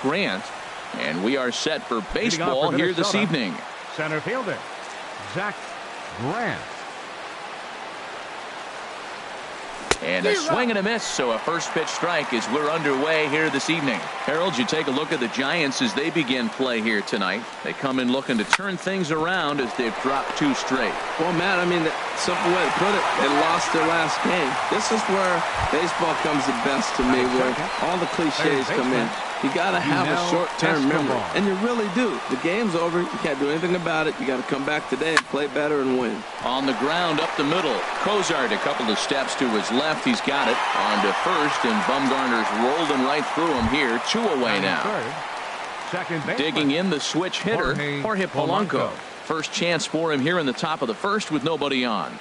Grant. And we are set for baseball here this evening. Center fielder, Zach Grant. And a swing and a miss, so a first pitch strike as we're underway here this evening. Harold, you take a look at the Giants as they begin play here tonight. They come in looking to turn things around as they've dropped 2 straight. Well, Matt, I mean, the simple way to put it, they lost their last game. This is where baseball comes the best to me, where all the cliches come in. You got to have a short-term memory, and you really do. The game's over. You can't do anything about it. You got to come back today and play better and win. On the ground up the middle. Cozart a couple of steps to his left. He's got it on to first, and Bumgarner's rolled him right through him here. 2 away now. Digging in the switch hitter, Jorge Polanco. First chance for him here in the top of the first with nobody on.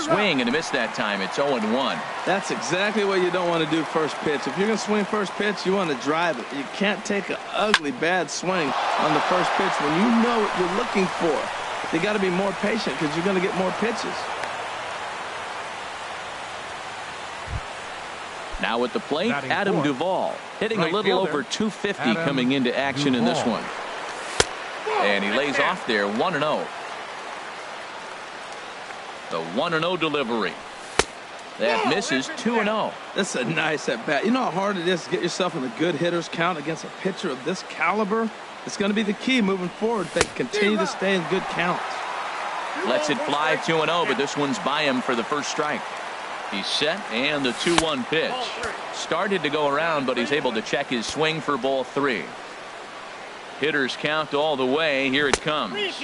Swing and a miss that time. It's 0-1. That's exactly what you don't want to do first pitch. If you're going to swing first pitch, you want to drive it. You can't take an ugly, bad swing on the first pitch when you know what you're looking for. You got to be more patient because you're going to get more pitches. Now at the plate, Adam Duvall hitting a little over 250 coming into action in this one. And he lays off there 1-0. The 1-0 delivery. That misses 2-0. That's a nice at bat. You know how hard it is to get yourself in a good hitter's count against a pitcher of this caliber? It's going to be the key moving forward if they continue to stay in good counts. Lets it fly 2-0, but this one's by him for the first strike. He's set, and the 2-1 pitch. Started to go around, but he's able to check his swing for ball 3. Hitters count all the way. Here it comes.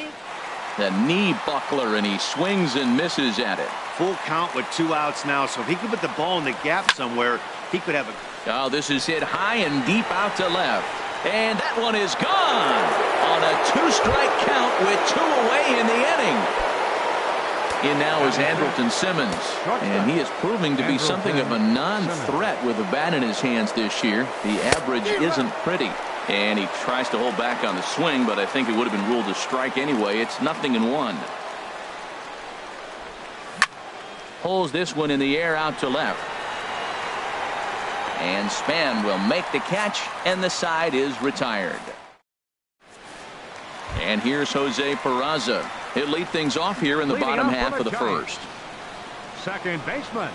The knee buckler, and he swings and misses at it. Full count with 2 outs now, so if he could put the ball in the gap somewhere, he could have a... Oh, this is hit high and deep out to left. And that one is gone on a 2-strike count with 2 away in the inning. In now is Andrelton Simmons, and he is proving to be something of a non-threat with a bat in his hands this year. The average isn't pretty. And he tries to hold back on the swing, but I think it would have been ruled a strike anyway. It's 0-1. Pulls this one in the air out to left. And Span will make the catch, and the side is retired. And here's Jose Peraza. He'll lead things off here in the bottom half of the first. Second baseman,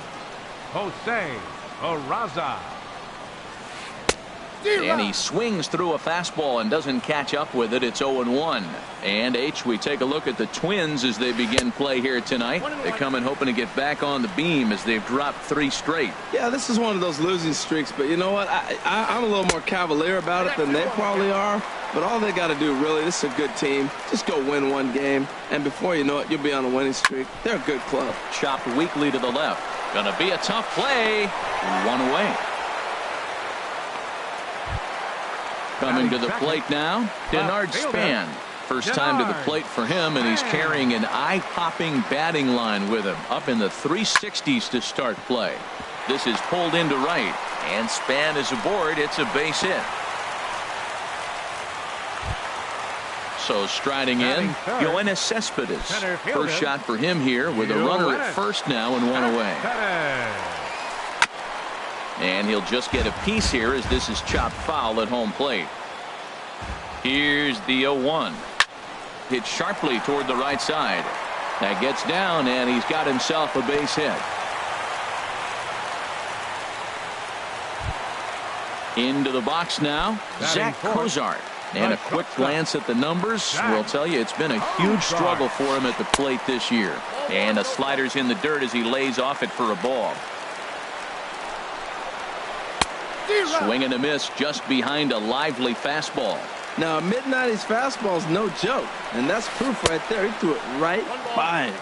Jose Peraza. And he swings through a fastball and doesn't catch up with it. It's 0-1. And we take a look at the Twins as they begin play here tonight. They come in hoping to get back on the beam as they've dropped 3 straight. Yeah, this is one of those losing streaks, but you know what? I'm a little more cavalier about it than they probably are. But all they got to do, really, this is a good team. Just go win 1 game, and before you know it, you'll be on a winning streak. They're a good club. Chopped weakly to the left. Gonna be a tough play. 1 away. Coming to the plate now, Denard Span. First time to the plate for him, and he's carrying an eye-popping batting line with him. Up in the 360s to start play. This is pulled into right, and Span is aboard. It's a base hit. So striding in, Yoenis Cespedes. First shot for him here with a runner at first now and 1 away. And he'll just get a piece here as this is chopped foul at home plate. Here's the 0-1. Hit sharply toward the right side. That gets down, and he's got himself a base hit. Into the box now, Zach Cozart. And a quick glance at the numbers will tell you it's been a huge struggle for him at the plate this year. And a slider's in the dirt as he lays off it for a ball. Swing and a miss just behind a lively fastball. Now, a mid-90s fastball is no joke, and that's proof right there. He threw it right by him.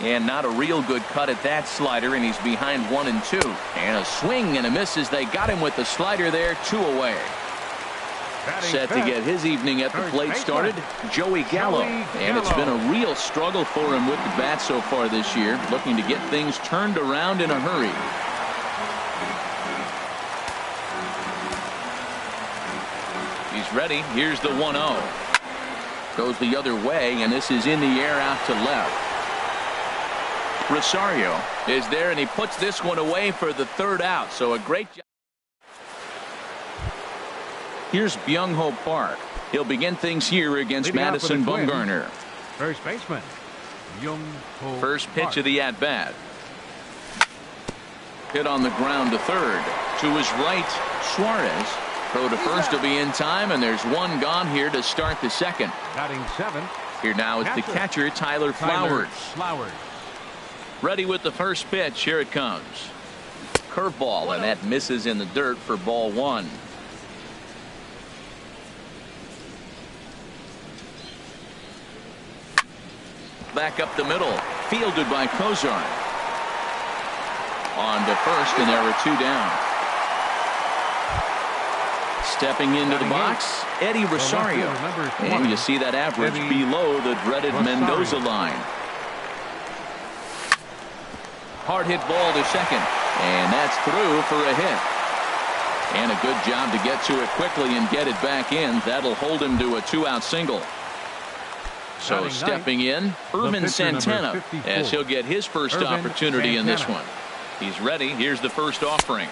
And not a real good cut at that slider, and he's behind 1-2. And a swing and a miss as they got him with the slider there, 2 away. Set to get his evening at the plate started, Joey Gallo. And it's been a real struggle for him with the bat so far this year, looking to get things turned around in a hurry. He's ready. Here's the 1-0. Goes the other way, and this is in the air out to left. Rosario is there, and he puts this one away for the third out. So a great job. Here's Byung-ho Park. He'll begin things here against Madison Bumgarner. First baseman, Byung-ho First pitch Park. of the at-bat. Hit on the ground to third. To his right, Suarez. Throw to first will be in time, and there's one gone here to start the second. Batting seventh. Here now is the catcher, Tyler Flowers. Ready with the first pitch. Here it comes. Curveball, and that misses in the dirt for ball one. Back up the middle. Fielded by Kozar. On to first, and there are two down. Stepping into the box, Eddie Rosario. And you see that average below the dreaded Mendoza line. Hard hit ball to second. And that's through for a hit. And a good job to get to it quickly and get it back in. That'll hold him to a two-out single. So stepping in, Irvin Santana, as he'll get his first opportunity in this one. He's ready. Here's the first offering.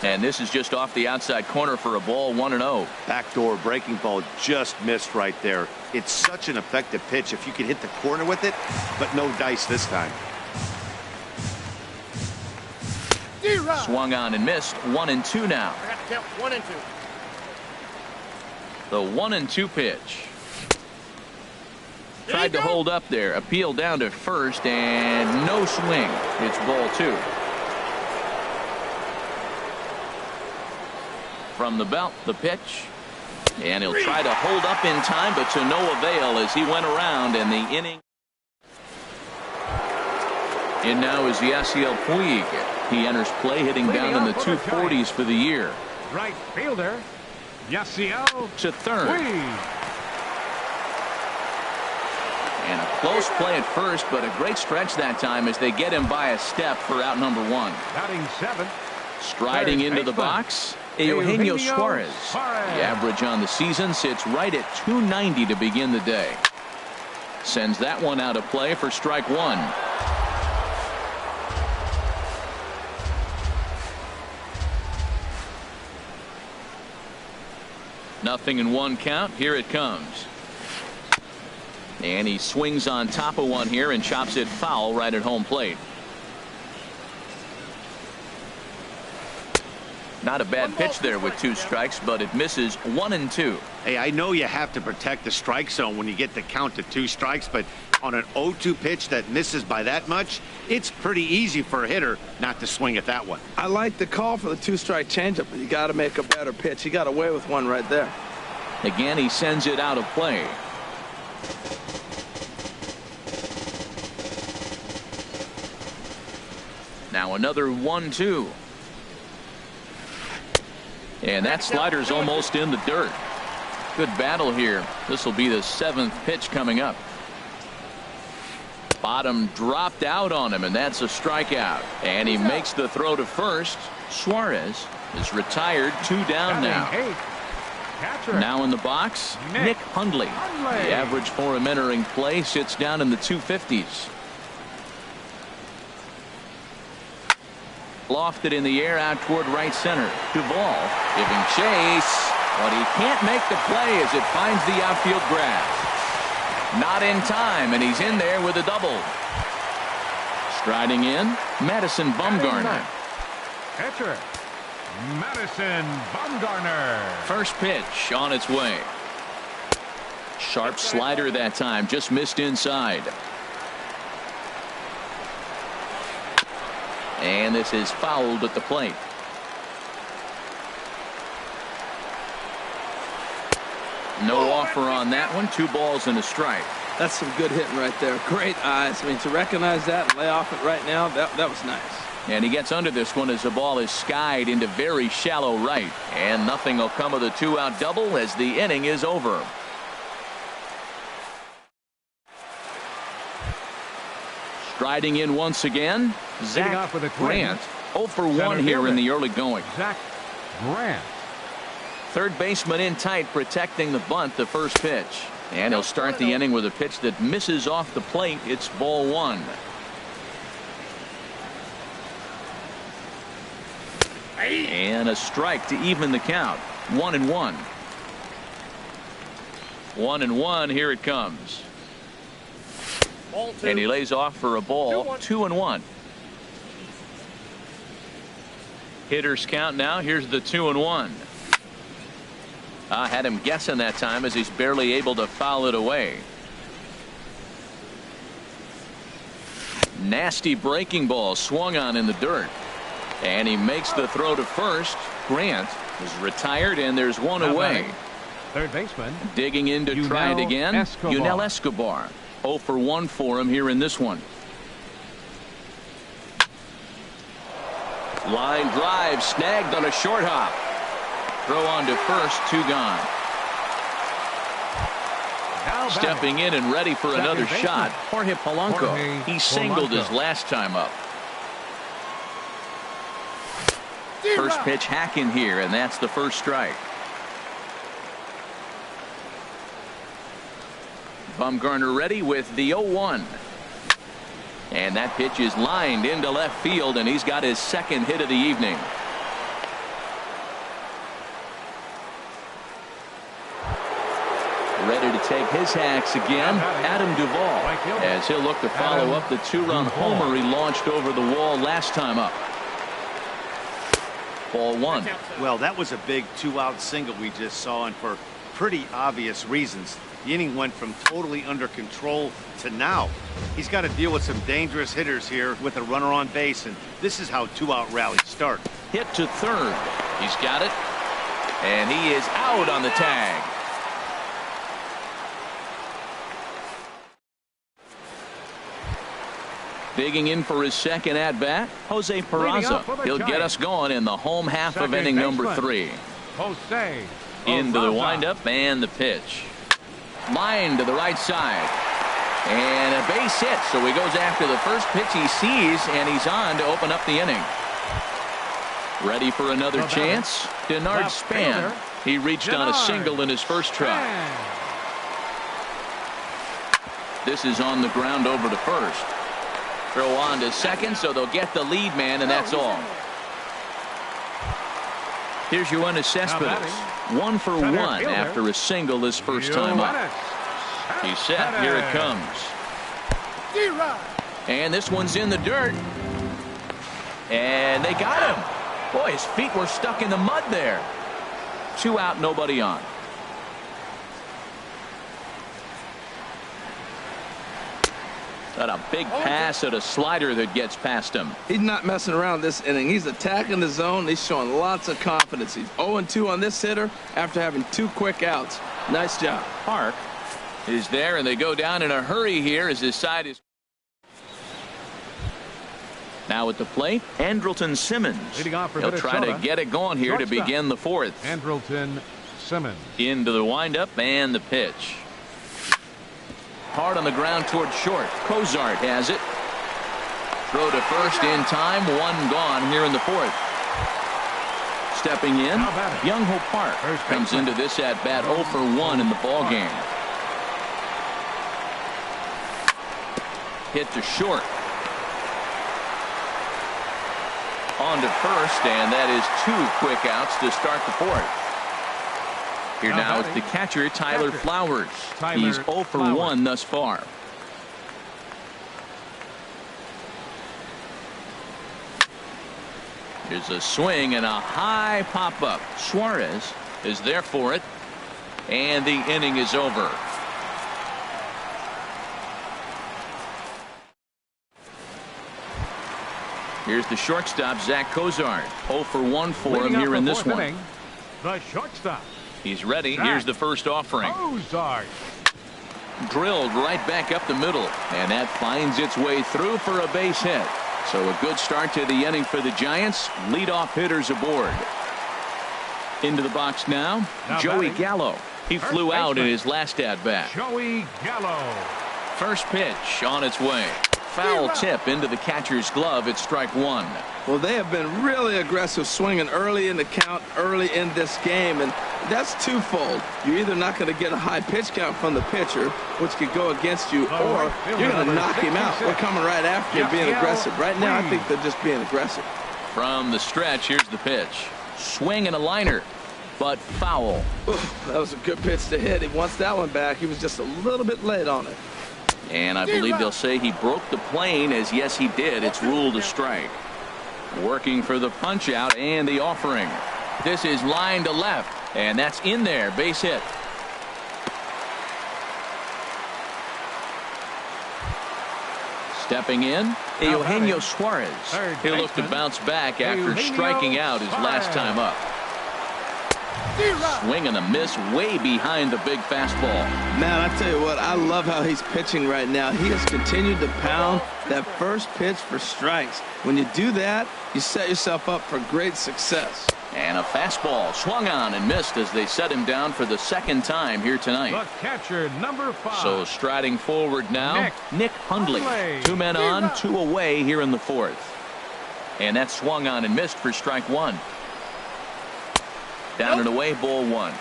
And this is just off the outside corner for a ball, 1-0. Backdoor breaking ball just missed right there. It's such an effective pitch if you can hit the corner with it, but no dice this time. Swung on and missed. 1-2 now. I got to count 1 and 2. The 1-2 pitch. Tried to hold up there. Appeal down to first, and no swing. It's ball 2. From the belt, the pitch. And he'll try to hold up in time, but to no avail as he went around, and the inning. And now is Yasiel Puig. He enters play hitting down in the 240s for the year. Right fielder, Yasiel To third. Puig. And a close play at first, but a great stretch that time as they get him by a step for out number 1. Batting seventh. Striding into the box, Eugenio Suarez. The average on the season sits right at 290 to begin the day. Sends that one out of play for strike 1. Nothing in 1 count. Here it comes. And he swings on top of one here and chops it foul right at home plate. Not a bad pitch there with 2 strikes, but it misses 1-2. Hey, I know you have to protect the strike zone when you get the count to 2 strikes, but on an 0-2 pitch that misses by that much, it's pretty easy for a hitter not to swing at that one. I like the call for the 2-strike changeup, but you got to make a better pitch. He got away with one right there. Again, he sends it out of play. Now another 1-2. And that slider's almost in the dirt. Good battle here. This will be the 7th pitch coming up. Bottom dropped out on him, and that's a strikeout. And he makes the throw to first. Suarez is retired. 2 down now. Now in the box, Nick Hundley. The average for him entering play sits down in the 250s. Lofted in the air out toward right center. Duvall giving chase, but he can't make the play as it finds the outfield grass. Not in time, and he's in there with a double. Striding in, Madison Bumgarner. Catcher, Madison Bumgarner. First pitch on its way. Sharp slider that time, just missed inside. And this is fouled at the plate. No offer on that one. 2 balls and a strike. That's some good hitting right there. Great eyes. I mean, to recognize that and lay off it right now, that was nice. And he gets under this one as the ball is skied into very shallow right. And nothing will come of the 2-out double as the inning is over. Striding in once again, Zach Grant. 0 for 1 here in the early going. Zach Grant. Third baseman in tight, protecting the bunt, the first pitch. And he'll start the inning with a pitch that misses off the plate. It's ball 1. And a strike to even the count. 1-1. 1-1. Here it comes. And he lays off for a ball. 2-1. Hitters count now. Here's the 2-1. Had him guessing that time as he's barely able to foul it away. Nasty breaking ball swung on in the dirt. And he makes the throw to first. Grant is retired, and there's one away. Third baseman. Digging in to try it again. Yunel Escobar. 0 for 1 for him here in this one. Line drive snagged on a short hop. Throw on to first, 2 gone. Stepping in and ready for another shot. Jorge Polanco. He singled his last time up. First pitch hack in here, and that's the first strike. Bumgarner ready with the 0-1. And that pitch is lined into left field, and he's got his second hit of the evening. Ready to take his hacks again, Adam Duvall, as he'll look to follow up the 2-run homer he launched over the wall last time up. Ball 1. Well, that was a big 2-out single we just saw, and for pretty obvious reasons. The inning went from totally under control to now. He's got to deal with some dangerous hitters here with a runner on base, and this is how 2-out rallies start. Hit to third. He's got it, and he is out on the tag. Digging in for his second at-bat, Jose Peraza. He'll get us going in the home half of inning number 3. Jose Into the windup and the pitch. Line to the right side. And a base hit, so he goes after the first pitch he sees, and he's on to open up the inning. Ready for another chance? Denard Span. He reached on a single in his first try. This is on the ground over to first. Throw on to second, so they'll get the lead man, and that's all. Here's Yoenis Cespedes. 1 for 1 after a single his first time up. He's set. Here it comes. And this one's in the dirt. And they got him. Boy, his feet were stuck in the mud there. 2 out, nobody on. Got a big pass at a slider that gets past him. He's not messing around this inning. He's attacking the zone. He's showing lots of confidence. He's 0-2 on this hitter after having 2 quick outs. Nice job. Park is there, and they go down in a hurry here as his side is. Now at the plate, Andrelton Simmons. He'll try to get it going here to begin the 4th. Andrelton Simmons. Into the windup and the pitch. Hard on the ground toward short. Cozart has it. Throw to first in time. 1 gone here in the 4th. Stepping in, Young-Ho Park comes into this at-bat 0 for 1 in the ballgame. Hit to short. On to first, and that is 2 quick outs to start the 4th. Here now is the catcher, Tyler Flowers. He's 0 for 1 thus far. Here's a swing and a high pop-up. Suarez is there for it, and the inning is over. Here's the shortstop, Zach Cozart. 0 for 1 for him here in this one. The shortstop. He's ready. Here's the first offering. Cozart. Drilled right back up the middle, and that finds its way through for a base hit. So a good start to the inning for the Giants. Leadoff hitters aboard. Into the box now Joey Gallo. He flew out in his last at-bat. Joey Gallo. First pitch on its way. Foul tip into the catcher's glove at strike 1. Well, they have been really aggressive swinging early in the count, early in this game, and that's twofold. You're either not going to get a high pitch count from the pitcher, which could go against you, or you're going to knock him out. We're coming right after you being aggressive. Right now, I think they're just being aggressive. From the stretch, here's the pitch. Swing and a liner, but foul. That was a good pitch to hit. He wants that one back. He was just a little bit late on it. And I believe they'll say he broke the plane, as yes, he did. It's ruled a strike. Working for the punch out and the offering. This is line to left, and that's in there. Base hit. Stepping in, Eugenio Suarez. He'll look to bounce back after striking out his last time up. Swing and a miss way behind the big fastball. Man, I tell you what, I love how he's pitching right now. He has continued to pound that first pitch for strikes. When you do that, you set yourself up for great success. And a fastball swung on and missed as they set him down for the second time here tonight. The catcher, number 5. So striding forward now, Nick Hundley. 2 men on, 2 away here in the 4th. And that swung on and missed for strike 1. Down and away, ball 1.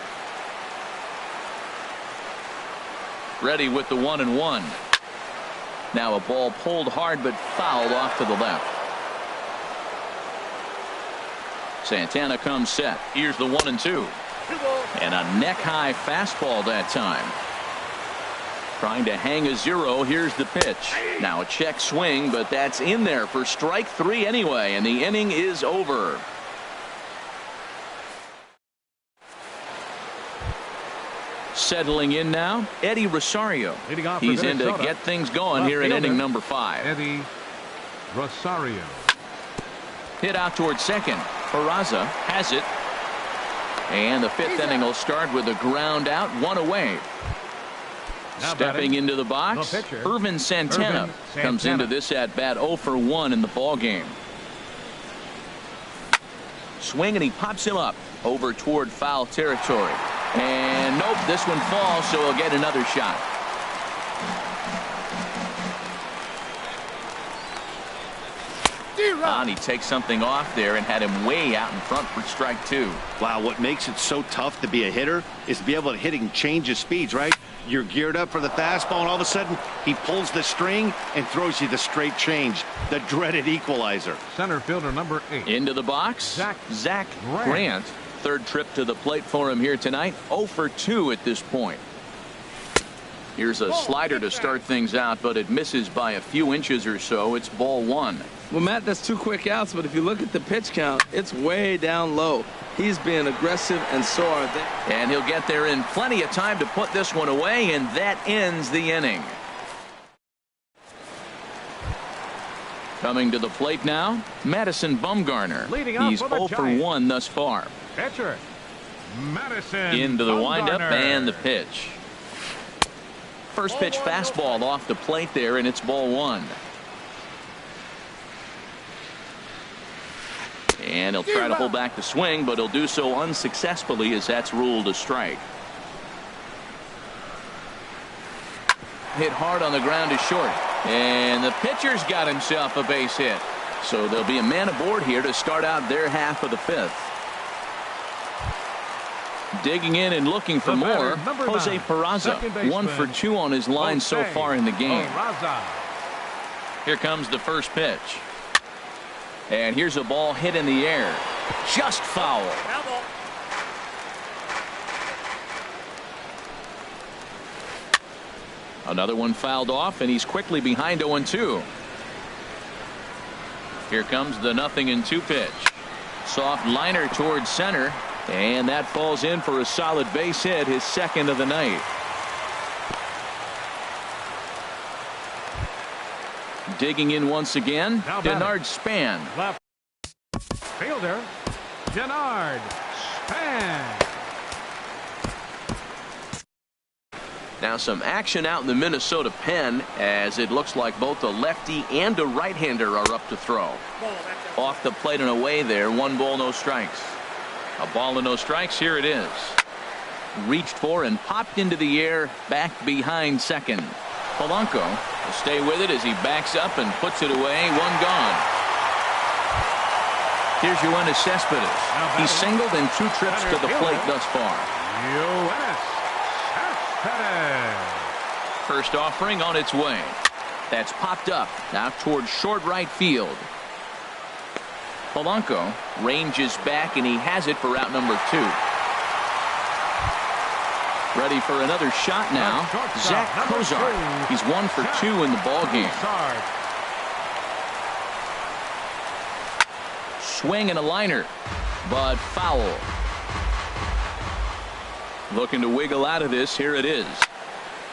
Ready with the 1-1. Now a ball pulled hard but fouled off to the left. Santana comes set. Here's the 1-2. And a neck-high fastball that time. Trying to hang a 0. Here's the pitch. Now a check swing, but that's in there for strike 3 anyway, and the inning is over. Settling in now, Eddie Rosario. He's in to get things going here in inning number 5. Eddie Rosario. Hit out towards second. Peraza has it. And the 5th inning will start with a ground out, 1 away. Stepping into the box, Irvin Santana comes into this at bat 0 for 1 in the ball game. Swing and he pops him up over toward foul territory. And nope, this one falls, so he'll get another shot. And he takes something off there and had him way out in front for strike 2. Wow, what makes it so tough to be a hitter is to be able to hit and change his speeds, right? You're geared up for the fastball, and all of a sudden, he pulls the string and throws you the straight change, the dreaded equalizer. Center fielder number 8. Into the box, Zach Grant. 3rd trip to the plate for him here tonight. 0 for 2 at this point. Here's a slider to start things out, but it misses by a few inches or so. It's ball 1. Well, Matt, that's 2 quick outs, but if you look at the pitch count, it's way down low. He's being aggressive, and so are they. And he'll get there in plenty of time to put this one away, and that ends the inning. Coming to the plate now, Madison Bumgarner. He's 0 for 1 thus far. Catcher, Madison into the windup Bumgarner. and the pitch. First pitch fastball off the plate there, and it's ball 1. And he'll try to hold back the swing, but he'll do so unsuccessfully as that's ruled a strike. Hit hard on the ground to short. And the pitcher's got himself a base hit. So there'll be a man aboard here to start out their half of the 5th. Digging in and looking for more, Jose Peraza. 1 for 2 on his line so far in the game. Here comes the first pitch. And here's a ball hit in the air. Just foul. Another one fouled off, and he's quickly behind 0-2. Here comes the 0-2 pitch. Soft liner towards center, and that falls in for a solid base hit, his 2nd of the night. Digging in once again, Denard Span. Left fielder, Denard Span. Now some action out in the Minnesota pen, as it looks like both a lefty and a right-hander are up to throw. Off the plate and away there, 1 ball, no strikes. A ball and no strikes, here it is. Reached for and popped into the air, back behind second. Polanco will stay with it as he backs up and puts it away. 1 gone. Here's Yoenis Cespedes. He's singled in 2 trips to the plate thus far. Yoenis Cespedes. First offering on its way. That's popped up now towards short right field. Polanco ranges back, and he has it for out number 2. Ready for another shot now. Zach Kozar. He's 1 for 2 in the ball game. Swing and a liner, but foul. Looking to wiggle out of this. Here it is.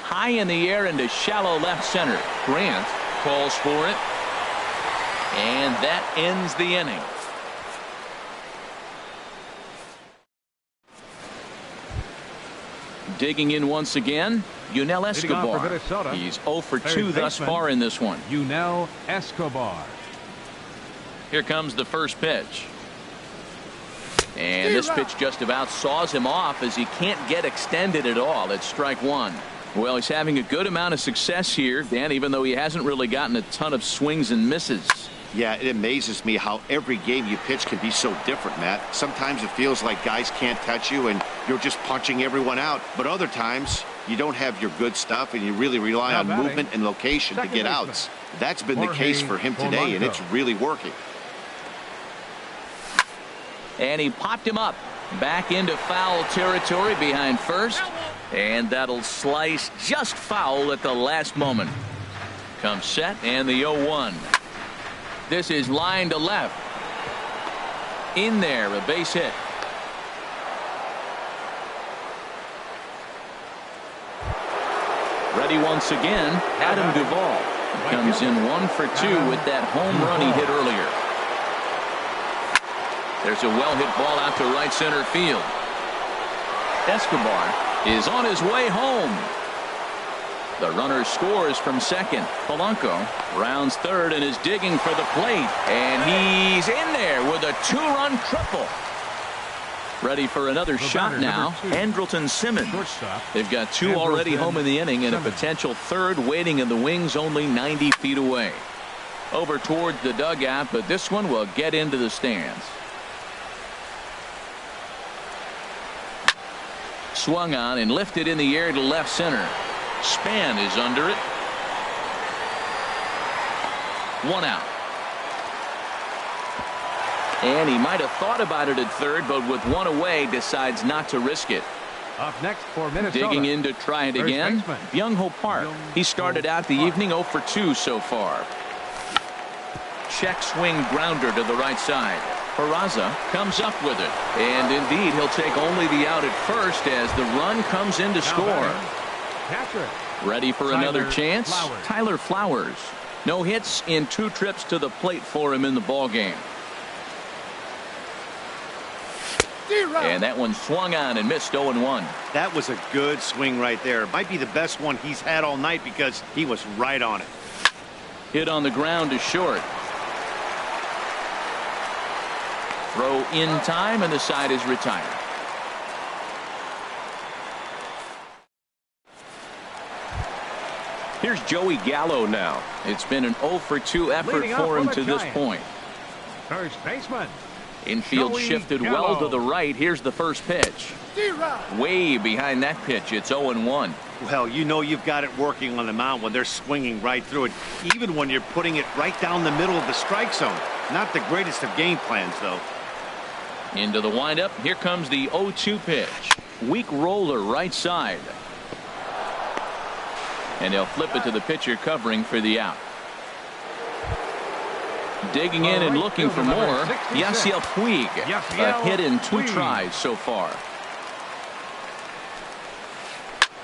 High in the air into shallow left center. Grant calls for it. And that ends the inning. Digging in once again, Yunel Escobar. He's 0 for 2 thus far in this one. Yunel Escobar. Here comes the first pitch. And this pitch just about saws him off as he can't get extended at all. It's strike 1. Well, he's having a good amount of success here, Dan, even though he hasn't really gotten a ton of swings and misses. Yeah, it amazes me how every game you pitch can be so different, Matt. Sometimes it feels like guys can't touch you and you're just punching everyone out. But other times you don't have your good stuff and you really rely on movement and location to get outs. That's been the case for him today, and it's really working. And he popped him up back into foul territory behind first. And that'll slice just foul at the last moment. Comes set and the 0-1. This is line to left. In there, a base hit. Ready once again, Adam Duvall. Comes in 1 for 2 with that home run he hit earlier. There's a well-hit ball out to right center field. Escobar is on his way home. The runner scores from second. Polanco rounds third and is digging for the plate. And he's in there with a 2-run triple. Ready for another shot now. Andrelton Simmons. They've got 2 already home in the inning and a potential third waiting in the wings only 90 feet away. Over towards the dugout, but this one will get into the stands. Swung on and lifted in the air to left center. Span is under it. 1 out. And he might have thought about it at third, but with 1 away decides not to risk it. Up next for Minnesota. Digging in to try it again. Byung-Ho Park. He started out the evening 0 for 2 so far. Check swing grounder to the right side. Peraza comes up with it. And indeed, he'll take only the out at first as the run comes in to score. Ready for another chance? Tyler Flowers. No hits in 2 trips to the plate for him in the ball game. And that one swung on and missed 0-1. That was a good swing right there. Might be the best one he's had all night because he was right on it. Hit on the ground to short. Throw in time, and the side is retired. Here's Joey Gallo now. It's been an 0 for 2 effort for him to this point. First baseman. Infield shifted well to the right. Here's the first pitch. Way behind that pitch. It's 0-1. Well, you know you've got it working on the mound when they're swinging right through it, even when you're putting it right down the middle of the strike zone. Not the greatest of game plans, though. Into the windup. Here comes the 0-2 pitch. Weak roller right side. And he'll flip it to the pitcher covering for the out. Digging in and looking for more. Yasiel Puig. A hit in 2 tries so far.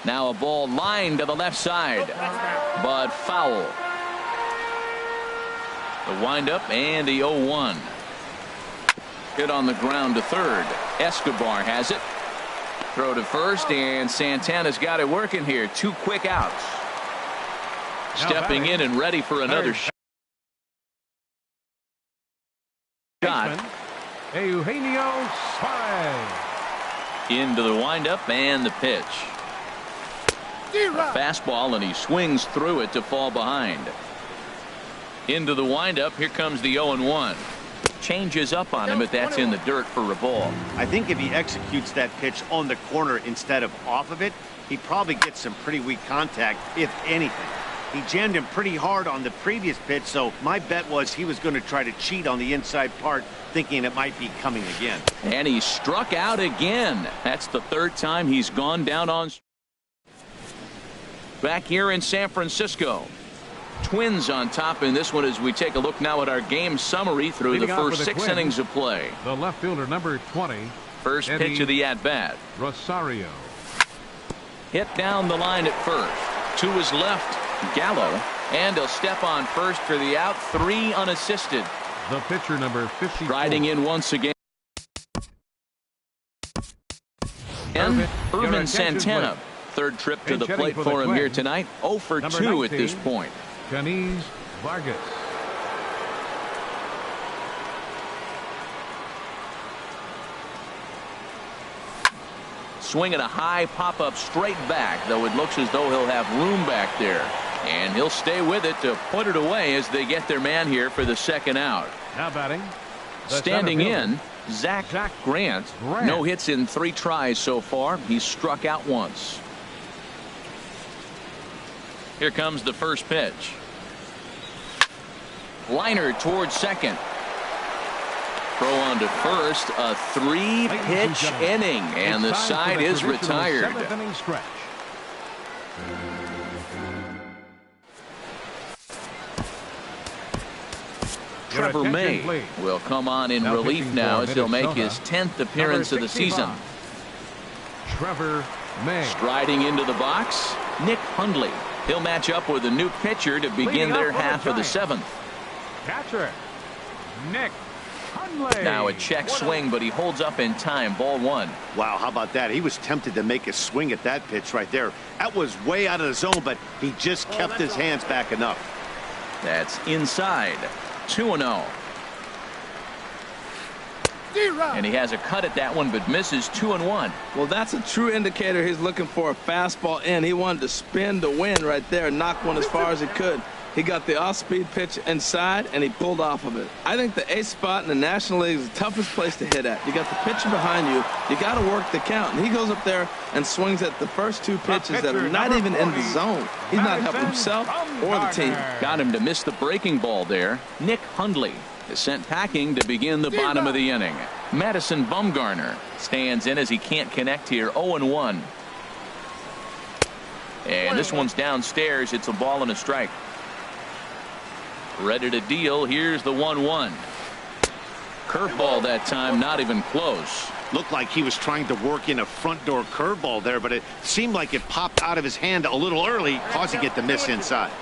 Now a ball lined to the left side, but foul. The windup and the 0-1. Hit on the ground to third. Escobar has it. Throw to first, and Santana's got it working here. 2 quick outs. Stepping in and ready for another shot. Eugenio Suarez. Into the windup and the pitch. A fastball, and he swings through it to fall behind. Into the windup. Here comes the 0-1. Changes up on him, but that's in the dirt for a ball. I think if he executes that pitch on the corner instead of off of it, he probably gets some pretty weak contact, if anything. He jammed him pretty hard on the previous pitch, so my bet was he was going to try to cheat on the inside part, thinking it might be coming again. And he struck out again. That's the third time he's gone down on. Back here in San Francisco. Twins on top in this one as we take a look now at our game summary through the first 6 innings of play. The left fielder, number 20. First pitch of the at-bat. Rosario. Hit down the line at first. To his left, Gallo. And he'll step on first for the out. 3 unassisted. The pitcher, number 54. Riding in once again. And Irvin Santana. Third trip to the plate for him here tonight. 0 for 2 at this point. Canese Vargas. Swinging a high pop-up straight back, though it looks as though he'll have room back there. And he'll stay with it to put it away as they get their man here for the second out. Now batting. Standing in, Zach Grant. No hits in 3 tries so far. He's struck out once. Here comes the first pitch. Liner towards second. Throw on to first. A 3-pitch inning, and the side is retired. Trevor May will come on in relief now as he'll make his 10th appearance of the season. Trevor May. Striding into the box, Nick Hundley. He'll match up with a new pitcher to begin their half of the 7th. Catcher, Nick Hundley. Now a check swing, but he holds up in time. Ball 1. Wow, how about that? He was tempted to make a swing at that pitch right there. That was way out of the zone, but he just kept his hands back enough. That's inside. 2-0. And he has a cut at that one, but misses 2-1. Well, that's a true indicator he's looking for a fastball in. He wanted to spin the wind right there, knock one as far as he could. He got the off-speed pitch inside, and he pulled off of it. I think the 8th spot in the National League is the toughest place to hit at. You got the pitcher behind you. You got to work the count. And he goes up there and swings at the first 2 pitches that are not even in the zone. He's not helping himself or the team. Got him to miss the breaking ball there. Nick Hundley is sent packing to begin the bottom of the inning. Madison Bumgarner stands in as he can't connect here. 0-1. And this one's downstairs. It's a ball and a strike. Ready to deal. Here's the 1-1. Curveball that time, not even close. Looked like he was trying to work in a front door curveball there, but it seemed like it popped out of his hand a little early, causing it to miss inside.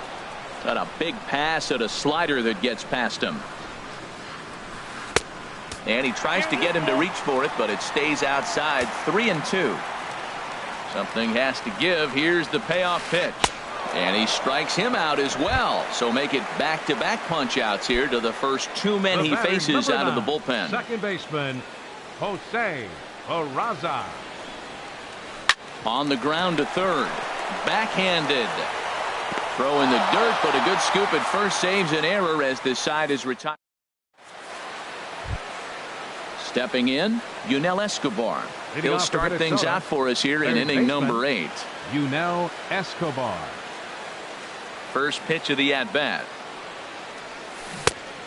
Got a big pass at a slider that gets past him. And he tries to get him to reach for it, but it stays outside. 3-2. Something has to give. Here's the payoff pitch. And he strikes him out as well. So make it back-to-back punch-outs here to the first 2 men he faces out of the bullpen. Second baseman, Jose Peraza. On the ground to third. Backhanded. Throw in the dirt, but a good scoop at first saves an error as this side is retired. Stepping in, Yunel Escobar. He'll start things out for us here in inning number 8. Yunel Escobar. First pitch of the at-bat.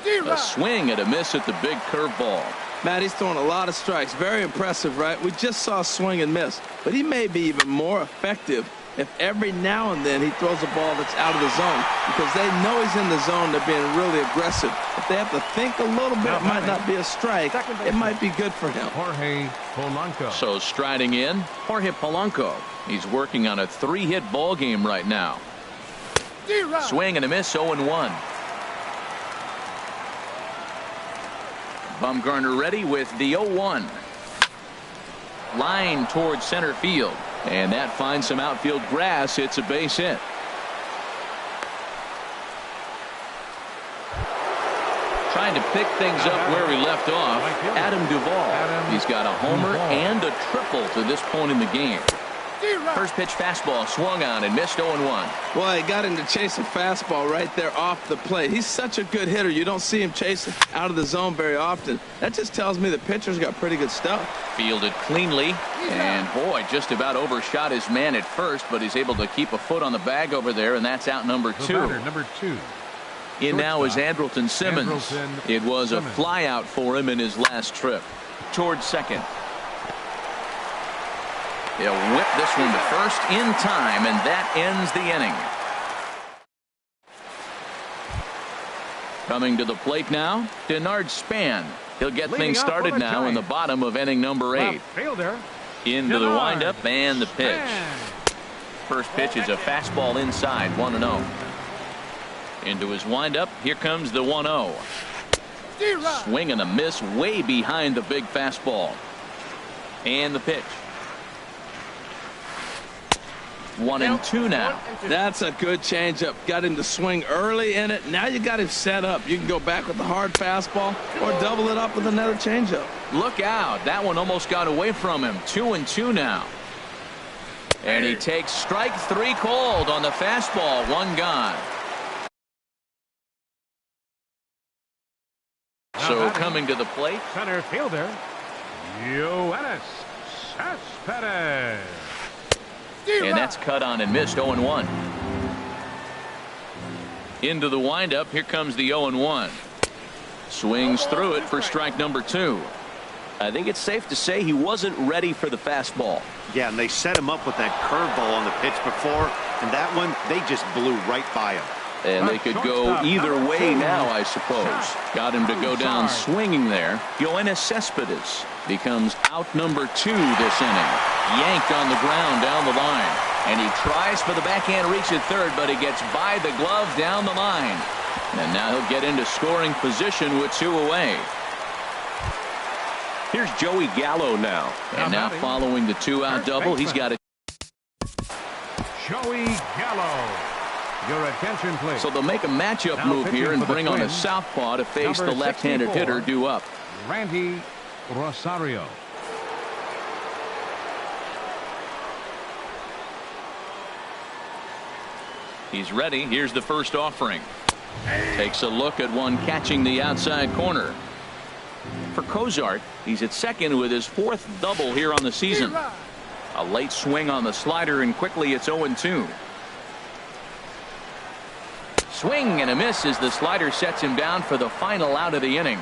A swing and a miss at the big curveball. Matt, he's throwing a lot of strikes. Very impressive, right? We just saw swing and miss. But he may be even more effective if every now and then he throws a ball that's out of the zone, because they know he's in the zone. They're being really aggressive. If they have to think a little bit, it might not be a strike. It might be good for him. Jorge Polanco. So striding in, Jorge Polanco. He's working on a 3-hit ball game right now. Swing and a miss. 0-1. Bumgarner ready with the 0-1. Line towards center field. And that finds some outfield grass. It's a base hit. Trying to pick things up where he left off, Adam Duvall. He's got a homer and a triple to this point in the game. First pitch fastball swung on and missed 0-1. Well, he got him to chase a fastball right there off the plate. He's such a good hitter. You don't see him chasing out of the zone very often. That just tells me the pitcher's got pretty good stuff. Fielded cleanly, and boy, just about overshot his man at first, but he's able to keep a foot on the bag over there, and that's out number The two. batter, number 2. In now is Shortstop, Andrelton Simmons. Andrelton It was a Simmons. fly out for him in his last trip. Towards second. He'll whip this one to first in time, and that ends the inning. Coming to the plate now, Denard Span. He'll get Leading things up for started the now in the Giants. bottom of inning number 8. Left fielder. Into the Denard windup and the pitch. Span. First pitch is a fastball inside, 1-0. Into his windup, here comes the 1-0. Swing and a miss way behind the big fastball. And the pitch. 1-2 now. That's a good changeup. Got him to swing early in it. Now you got him set up. You can go back with the hard fastball or double it up with another changeup. Look out. That one almost got away from him. 2-2 now. And he takes strike 3 called on the fastball. 1 gone. So coming to the plate. Center fielder, Yoenis Cespedes. And that's cut on and missed. 0-1. Into the windup. Here comes the 0-1. Swings through it for strike number 2. I think it's safe to say he wasn't ready for the fastball. Yeah, and they set him up with that curveball on the pitch before, and that one, they just blew right by him. And they could go either way now, I suppose. Got him to go down swinging there. Yoenis Cespedes becomes out number 2 this inning. Yanked on the ground down the line. And he tries for the backhand reach at third, but he gets by the glove down the line. And now he'll get into scoring position with 2 away. Here's Joey Gallo now. And now following the 2-out double, he's got it. Joey Gallo. Your attention, please. So they'll make a matchup Now move here pitching and for the bring on a Twins, southpaw to face number the left-handed 64, hitter due up. Randy Rosario. He's ready. Here's the first offering. Takes a look at one catching the outside corner. For Cozart, he's at second with his 4th double here on the season. A late swing on the slider, and quickly it's 0-2. Swing and a miss as the slider sets him down for the final out of the inning.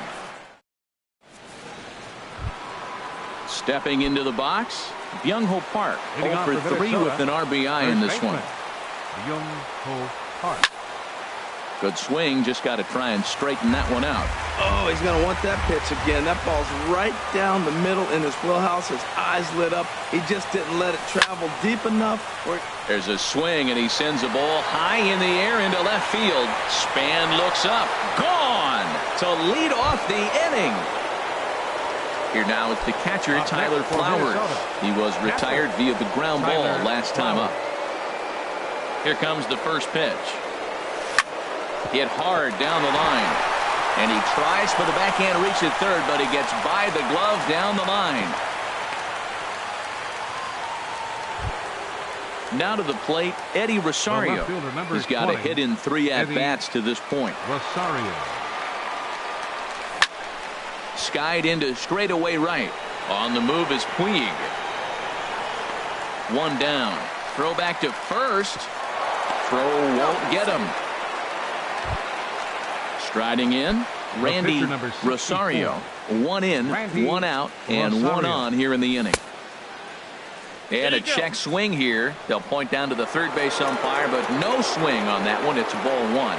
Stepping into the box, Byung-Ho Park, 0 for 3 with an RBI in this one. Byung-Ho Park. Good swing, just got to try and straighten that one out. Oh, he's going to want that pitch again. That ball's right down the middle in his wheelhouse. His eyes lit up. He just didn't let it travel deep enough. There's a swing, and he sends a ball high in the air into left field. Span looks up. Gone to lead off the inning. Here now it's the catcher, Tyler Flowers. He was retired via the ground ball last time up. Here comes the first pitch. Hit hard down the line. And he tries for the backhand reach at third, but he gets by the glove down the line. Now to the plate, Eddie Rosario. He's got a hit in 3 at-bats to this point. Rosario. Skied into straightaway right. On the move is Puig. 1 down. Throw back to first. Throw won't get him. Striding in, Randy Rosario. 1 in, 1 out, and 1 on here in the inning. And a check swing here. They'll point down to the third base umpire, but no swing on that one. It's ball 1.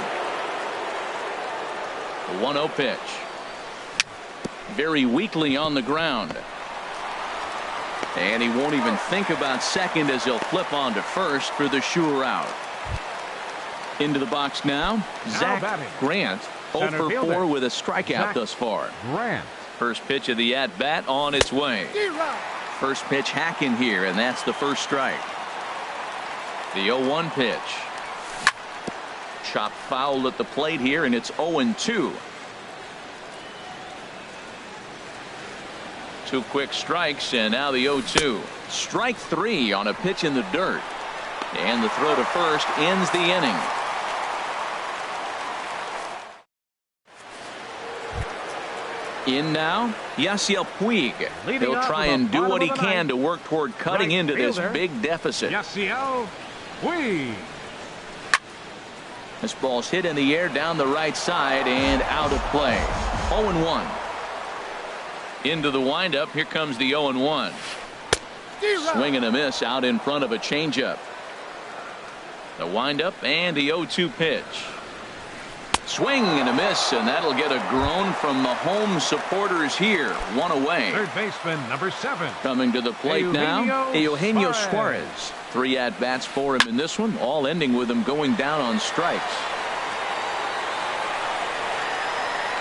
The 1-0 pitch. Very weakly on the ground. And he won't even think about second as he'll flip on to first for the sure out. Into the box now, Zach Grant. 0 for 4 with a strikeout thus far. Grant. First pitch of the at-bat on its way. First pitch hacking here, and that's the first strike. The 0-1 pitch. Chopped foul at the plate here, and it's 0-2. 2 quick strikes, and now the 0-2. Strike 3 on a pitch in the dirt. And the throw to first ends the inning. In now, Yasiel Puig. He'll try and do what he can to work toward cutting into this big deficit. Yasiel Puig. This ball's hit in the air down the right side and out of play. 0-1. Into the windup. Here comes the 0-1. Swing and a miss out in front of a changeup. The windup and the 0-2 pitch. Swing and a miss, and that'll get a groan from the home supporters here. 1 away. Third baseman, number 7. Coming to the plate now, Eugenio Suarez. 3 at-bats for him in this one, all ending with him going down on strikes.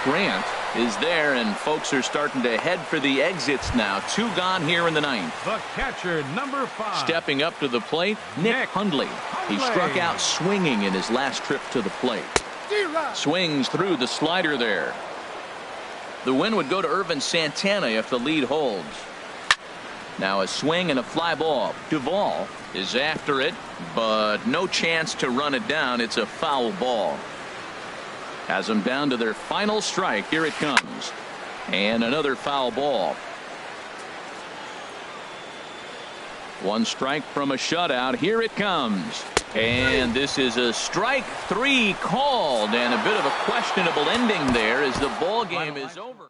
Grant is there, and folks are starting to head for the exits now. 2 gone here in the 9th. The catcher, number 5. Stepping up to the plate, Nick Hundley. He struck out swinging in his last trip to the plate. Swings through the slider there. The win would go to Irvin Santana if the lead holds. Now a swing and a fly ball. Duvall is after it, but no chance to run it down. It's a foul ball. Has them down to their final strike. Here it comes. And another foul ball. 1 strike from a shutout. Here it comes. And this is a strike 3 called, and a bit of a questionable ending there as the ball game is over.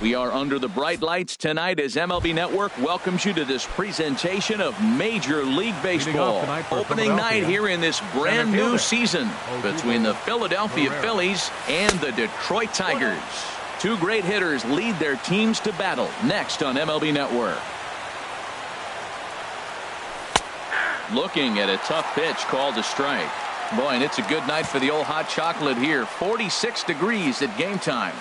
We are under the bright lights tonight as MLB Network welcomes you to this presentation of Major League Baseball. Opening night here in this brand new season between the Philadelphia Phillies and the Detroit Tigers. Two great hitters lead their teams to battle next on MLB Network. Looking at a tough pitch called a strike. Boy, and it's a good night for the old hot chocolate here. 46 degrees at game time.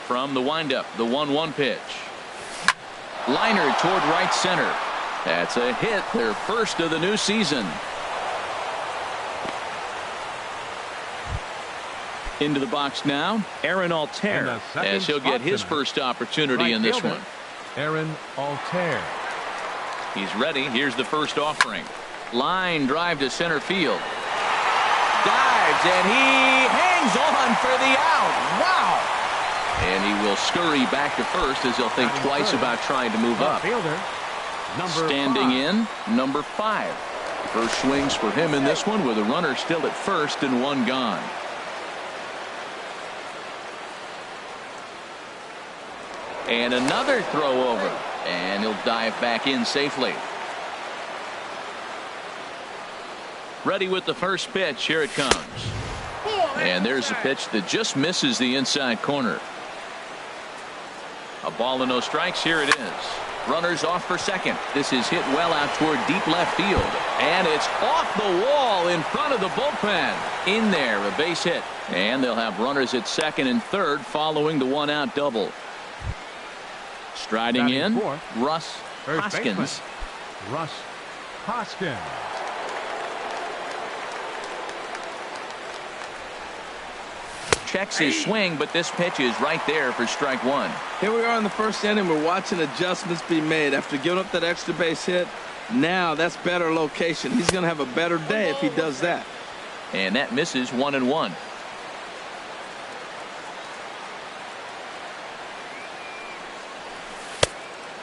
From the windup, the 1-1 pitch. Liner toward right center. That's a hit, their first of the new season. Into the box now, Aaron Altair, as he'll get his first opportunity in this one. Aaron Altair. He's ready. Here's the first offering. Line drive to center field. Dives, and he hangs on for the out. Wow. And he will scurry back to first as he'll think twice about trying to move up. Standing in, number 5. First swings for him in this one with a runner still at first and one gone. And another throw over. And he'll dive back in safely. Ready with the first pitch. Here it comes. And there's a pitch that just misses the inside corner. A ball and no strikes. Here it is. Runners off for second. This is hit well out toward deep left field. And it's off the wall in front of the bullpen. In there, a base hit. And they'll have runners at second and third following the one-out double. Striding in, Russ Hoskins. Russ Hoskins. Checks his swing, but this pitch is right there for strike one. Here we are in the first inning. We're watching adjustments be made after giving up that extra base hit. Now that's better location. He's going to have a better day if he does that. And that misses 1-1.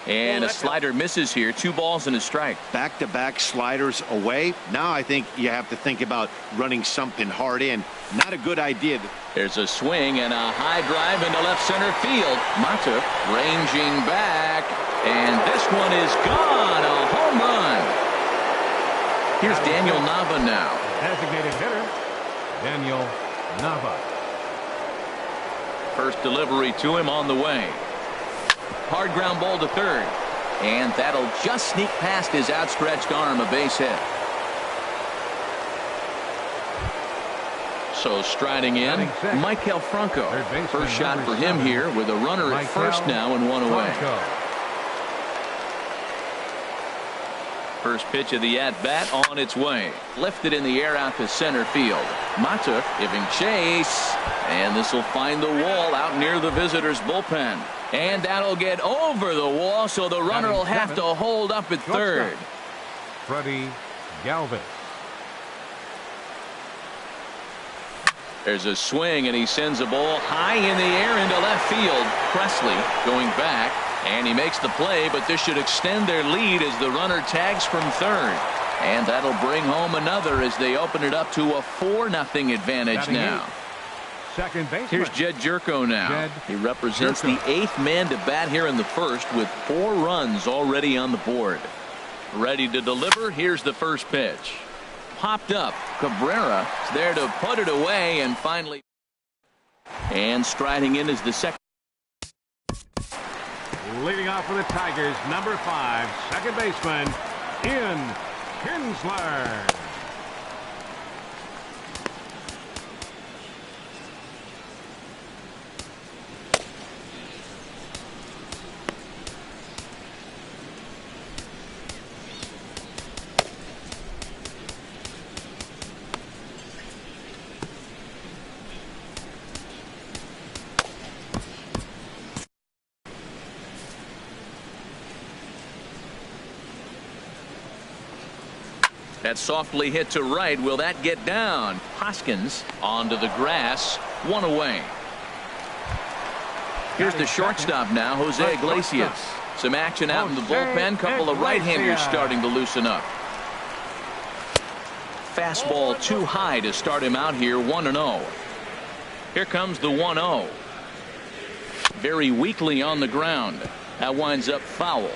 And a slider misses here. 2 balls and a strike. Back-to-back sliders away. Now I think you have to think about running something hard in. Not a good idea. There's a swing and a high drive into left center field. Mata ranging back. And this one is gone. A home run. Here's Daniel Nava now. Designated hitter, Daniel Nava. First delivery to him on the way. Hard ground ball to third. And that'll just sneak past his outstretched arm, a base hit. So striding in, Maikel Franco. First shot for him here with a runner at first now and one away. First pitch of the at-bat on its way. Lifted in the air out to center field. Mata giving chase. And this will find the wall out near the visitors' bullpen. And that'll get over the wall, so the runner will have to hold up at third. Freddie Galvis. There's a swing, and he sends a ball high in the air into left field. Presley going back, and he makes the play, but this should extend their lead as the runner tags from third. And that'll bring home another as they open it up to a 4-0 advantage now. Second base. Here's Jed Jerko now. He represents the 8th man to bat here in the first with 4 runs already on the board. Ready to deliver. Here's the first pitch. Popped up. Cabrera is there to put it away and finally. And striding in is the second. Leading off for the Tigers, number 5, second baseman, Ian Kinsler. That softly hit to right. Will that get down? Hoskins onto the grass. 1 away. Here's the shortstop now, Jose Iglesias. Some action out in the bullpen. Couple of right-handers starting to loosen up. Fastball too high to start him out here. 1-0. Here comes the 1-0. very weakly on the ground. That winds up foul.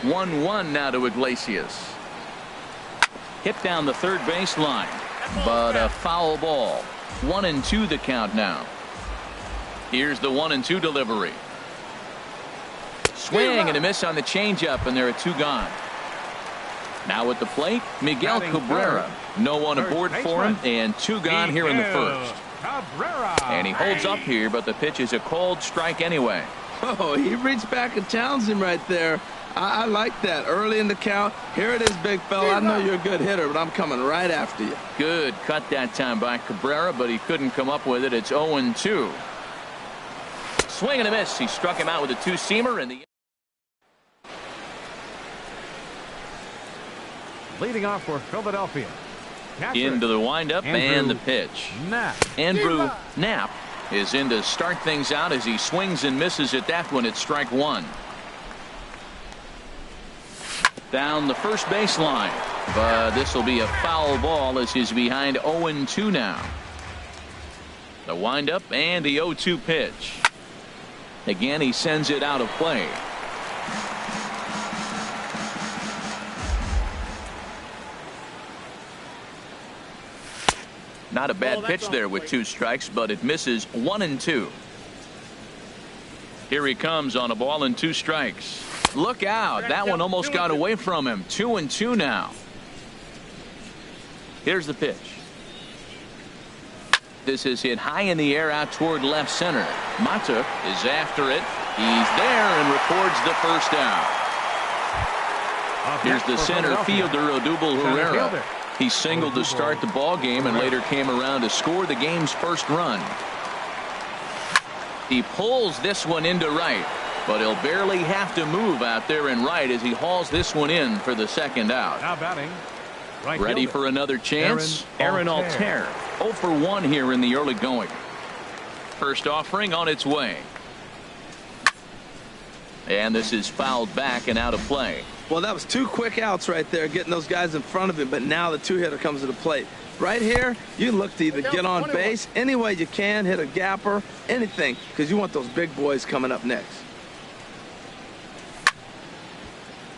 1-1 now to Iglesias. Hit down the third baseline, but a foul ball. 1-2 the count now. Here's the 1-2 delivery. Swing and a miss on the changeup, and there are 2 gone. Now at the plate, Miguel Cabrera. No one aboard for him, and 2 gone here in the first. And he holds up here, but the pitch is a cold strike anyway. Oh, he reached back and challenged him right there. I like that. Early in the count. Here it is, big fella. I know you're a good hitter, but I'm coming right after you. Good cut that time by Cabrera, but he couldn't come up with it. It's 0-2. Swing and a miss. He struck him out with a 2-seamer in the. Leading off for Philadelphia. Into the windup and the pitch. Andrew Knapp is in to start things out as he swings and misses at that one at strike 1. Down the first baseline, but this will be a foul ball as he's behind 0-2 now. The windup and the 0-2 pitch. Again, he sends it out of play. Not a bad pitch there with 2 strikes, but it misses. 1-2. Here he comes on a ball and 2 strikes. Look out. That one almost got away from him. 2-2 now. Here's the pitch. This is hit high in the air out toward left center. Mata is after it. He's there and records the first out. Here's the center fielder, Odubel Herrera. He singled to start the ball game and later came around to score the game's first run. He pulls this one into right, but he'll barely have to move out there in right as he hauls this one in for the second out. Now batting. Right Ready fielder. for another chance? Aaron Altair. 0 for 1 here in the early going. First offering on its way. And this is fouled back and out of play. Well, that was 2 quick outs right there, getting those guys in front of him, but now the 2-hitter comes to the plate. Right here, you look to either get on base any way you can, hit a gapper, anything, because you want those big boys coming up next.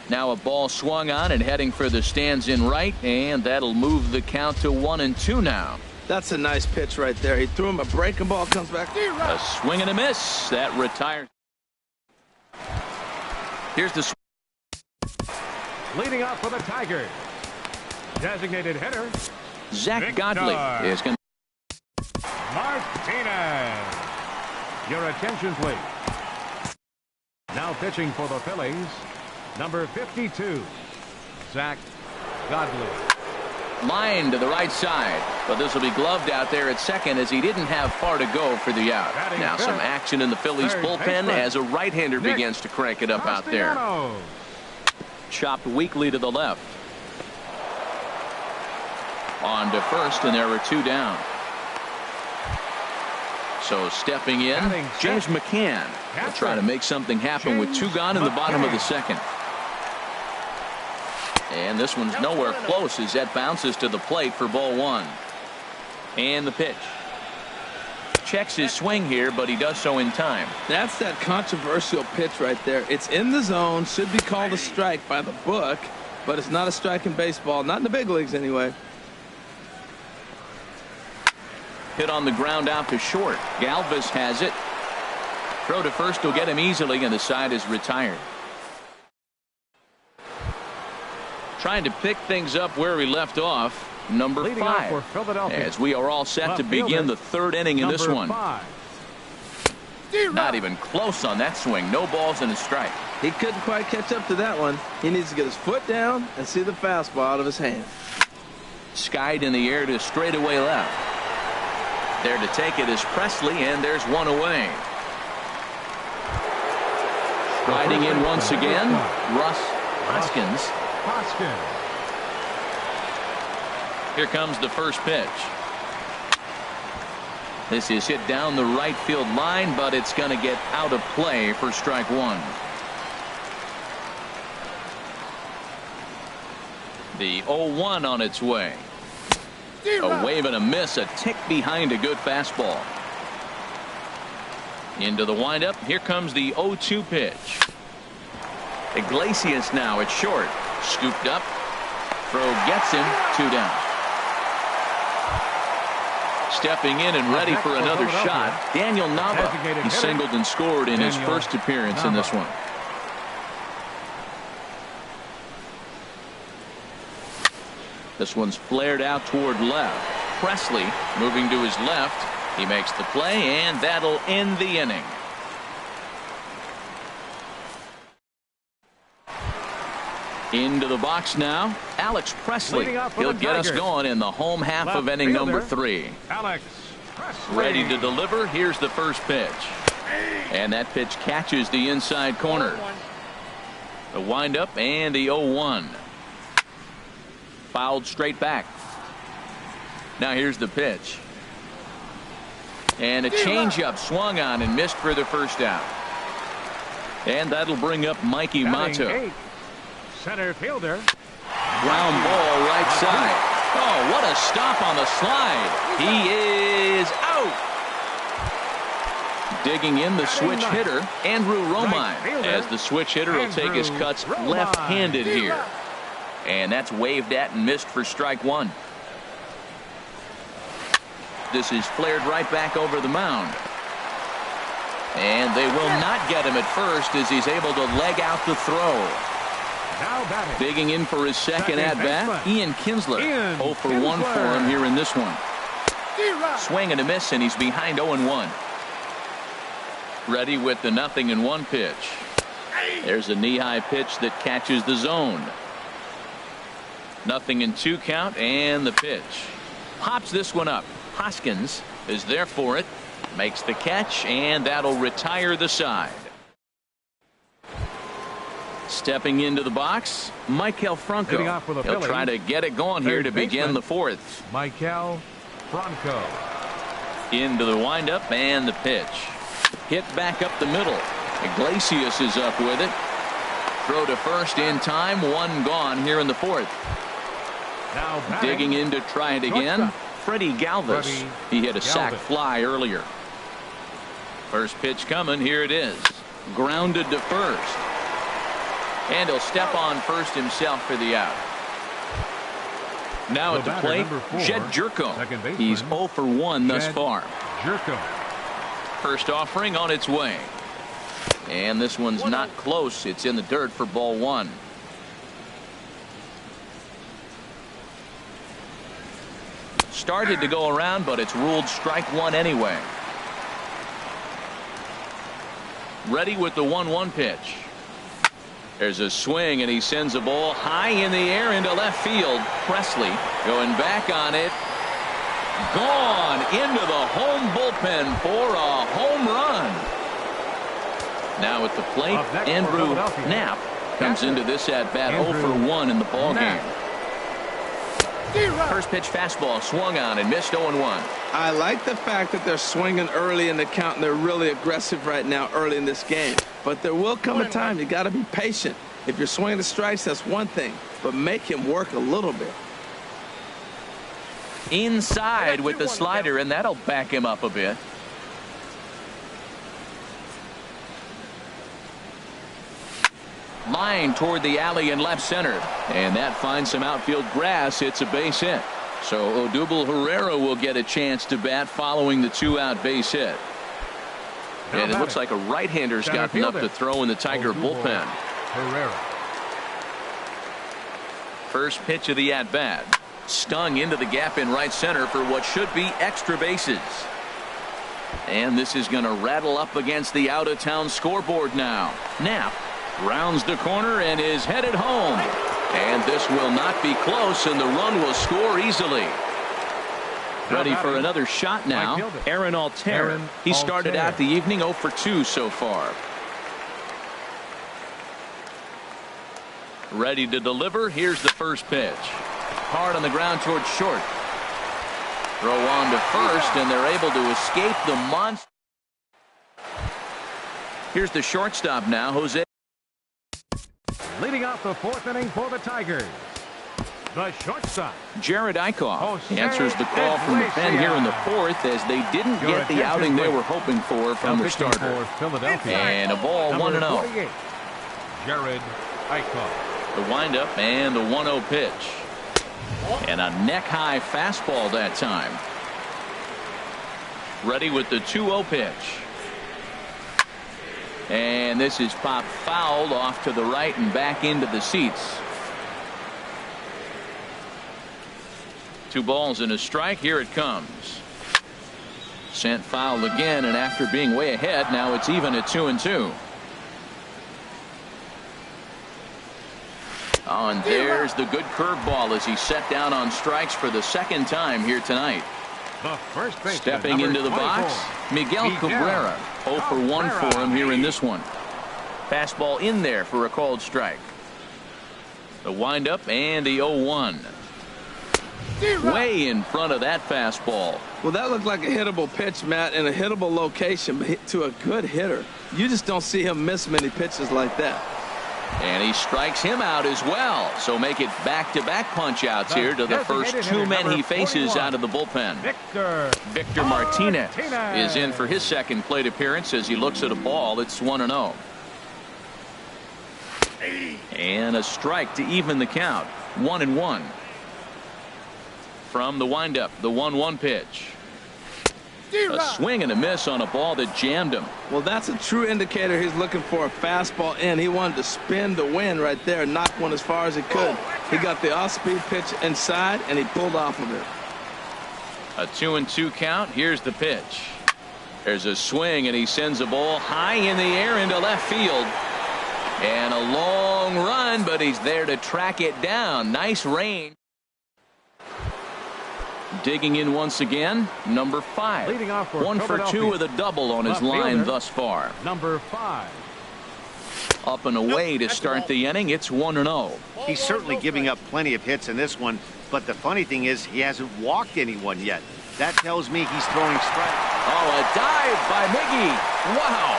Now a ball swung on and heading for the stands in right, and that'll move the count to 1-2 now. That's a nice pitch right there. He threw him a breaking ball, comes back. A swing and a miss. That retires. Here's the swing. Leading off for the Tigers. Designated hitter. Zach Godley is going to. Martinez. Your attention, please. Now pitching for the Phillies, number 52, Zach Godley. Line to the right side, but this will be gloved out there at second as he didn't have far to go for the out. Now some action in the Phillies bullpen as a right-hander begins to crank it up out there. Chopped weakly to the left. On to first, and there are 2 down. So stepping in, James McCann will try to make something happen with 2 gone in the bottom of the second. And this one's nowhere close as that bounces to the plate for ball 1. And the pitch. Checks his swing here, but he does so in time. That's that controversial pitch right there. It's in the zone, should be called a strike by the book, but it's not a strike in baseball, not in the big leagues anyway. Hit on the ground out to short. Galvis has it. Throw to first will get him easily, and the side is retired. Trying to pick things up where we left off. Number 5. As we are all set to begin the 3rd inning in this one. Not even close on that swing. No balls and a strike. He couldn't quite catch up to that one. He needs to get his foot down and see the fastball out of his hand. Skied in the air to straightaway left. There to take it is Presley, and there's one away. Riding in once again, Russ Hoskins. Here comes the first pitch. This is hit down the right field line, but it's going to get out of play for strike 1. The 0-1 on its way. A wave and a miss, a tick behind a good fastball. Into the windup. Here comes the 0-2 pitch. Iglesias now at short. Scooped up. Throw gets him. 2 down. Stepping in and ready for another shot, Daniel Nava. He singled and scored in his first appearance in this one. This one's flared out toward left. Presley moving to his left. He makes the play, and that'll end the inning. Into the box now, Alex Presley. He'll get us going in the home half of inning number 3. Alex Presley. Ready to deliver. Here's the first pitch. And that pitch catches the inside corner. The windup and the 0-1. Fouled straight back. Now here's the pitch. And a changeup swung on and missed for the first out. And that'll bring up Mikey Mato. Center fielder. Ground ball right side. Oh, what a stop on the slide. He is out. Digging in the switch hitter, Andrew Romine, as the switch hitter will take his cuts left-handed here. And that's waved at and missed for strike 1. This is flared right back over the mound. And they will not get him at first as he's able to leg out the throw. Digging in for his second at-bat, Ian Kinsler. 0 for 1 for him here in this one. Swing and a miss, and he's behind 0-1. Ready with the 0-1 pitch. There's a knee-high pitch that catches the zone. 0-2 count, and the pitch. Pops this one up. Hoskins is there for it. Makes the catch, and that'll retire the side. Stepping into the box, Maikel Franco. He'll try to get it going here to begin the 4th. Maikel Franco. Into the windup and the pitch. Hit back up the middle. Iglesias is up with it. Throw to first in time. 1 gone here in the 4th. Now digging in to try it again. Freddie Galvis. He hit a sac fly earlier. First pitch coming. Here it is. Grounded to first. And he'll step on first himself for the out. Now at the plate, Jed Jerko. He's 0 for 1 thus far. First offering on its way. And this one's not close. It's in the dirt for ball 1. Started to go around, but it's ruled strike 1 anyway. Ready with the 1-1 pitch. There's a swing, and he sends a ball high in the air into left field. Presley going back on it. Gone into the home bullpen for a home run. Now at the plate, Andrew Knapp comes into this at-bat 0 for 1 in the ballgame. First pitch fastball swung on and missed 0-1. I like the fact that they're swinging early in the count, and they're really aggressive right now early in this game. But there will come a time you got to be patient. If you're swinging the strikes, that's one thing, but make him work a little bit. Inside with the slider, and that'll back him up a bit. Line toward the alley in left center, and that finds some outfield grass. It's a base hit. So Odubel Herrera will get a chance to bat following the 2-out base hit. And it looks like a right-hander's gotten up to throw in the Tiger bullpen. First pitch of the at-bat. Stung into the gap in right center for what should be extra bases. And this is going to rattle up against the out-of-town scoreboard now. Knapp rounds the corner and is headed home. And this will not be close, and the run will score easily. Ready for another shot now. Aaron Altair. He started out the evening 0 for 2 so far. Ready to deliver. Here's the first pitch. Hard on the ground towards short. Throw on to first, and they're able to escape the monster. Here's the shortstop now, Jose. Leading off the 4th inning for the Tigers, the shortstop. Jared Eichhoff answers the call from the pen here in the fourth as they didn't get the outing they were hoping for from the starter. And a ball 1-0. Jared Eichhoff. The windup and the 1-0 pitch. And a neck-high fastball that time. Ready with the 2-0 pitch. And this is popped fouled off to the right and back into the seats. 2 balls and a strike. Here it comes. Sent foul again, and after being way ahead, now it's even at 2-2. Oh, and there's the good curveball as he set down on strikes for the second time here tonight. The first baseman, stepping into the box, Miguel Cabrera. 0 for 1 for him here in this one. Fastball in there for a called strike. The windup and the 0-1. Way in front of that fastball. Well, that looked like a hittable pitch, Matt, in a hittable location, but hit to a good hitter. You just don't see him miss many pitches like that. And he strikes him out as well. So make it back-to-back punch-outs here to the first 2 men he faces out of the bullpen. Victor Martinez is in for his second plate appearance as he looks at a ball that's 1-0. And a strike to even the count. 1-1. From the windup, the 1-1 pitch. A swing and a miss on a ball that jammed him. Well, that's a true indicator he's looking for a fastball in. He wanted to spin the wind right there and knock one as far as he could. He got the off-speed pitch inside, and he pulled off of it. A 2-2 count. Here's the pitch. There's a swing, and he sends a ball high in the air into left field. And a long run, but he's there to track it down. Nice range. Digging in once again, number 5. 1 for 2 with a double on his line thus far. Number 5. Up and away to start the inning. It's 1-0. He's certainly giving up plenty of hits in this one, but the funny thing is he hasn't walked anyone yet. That tells me he's throwing strikes. Oh, a dive by Miggy. Wow.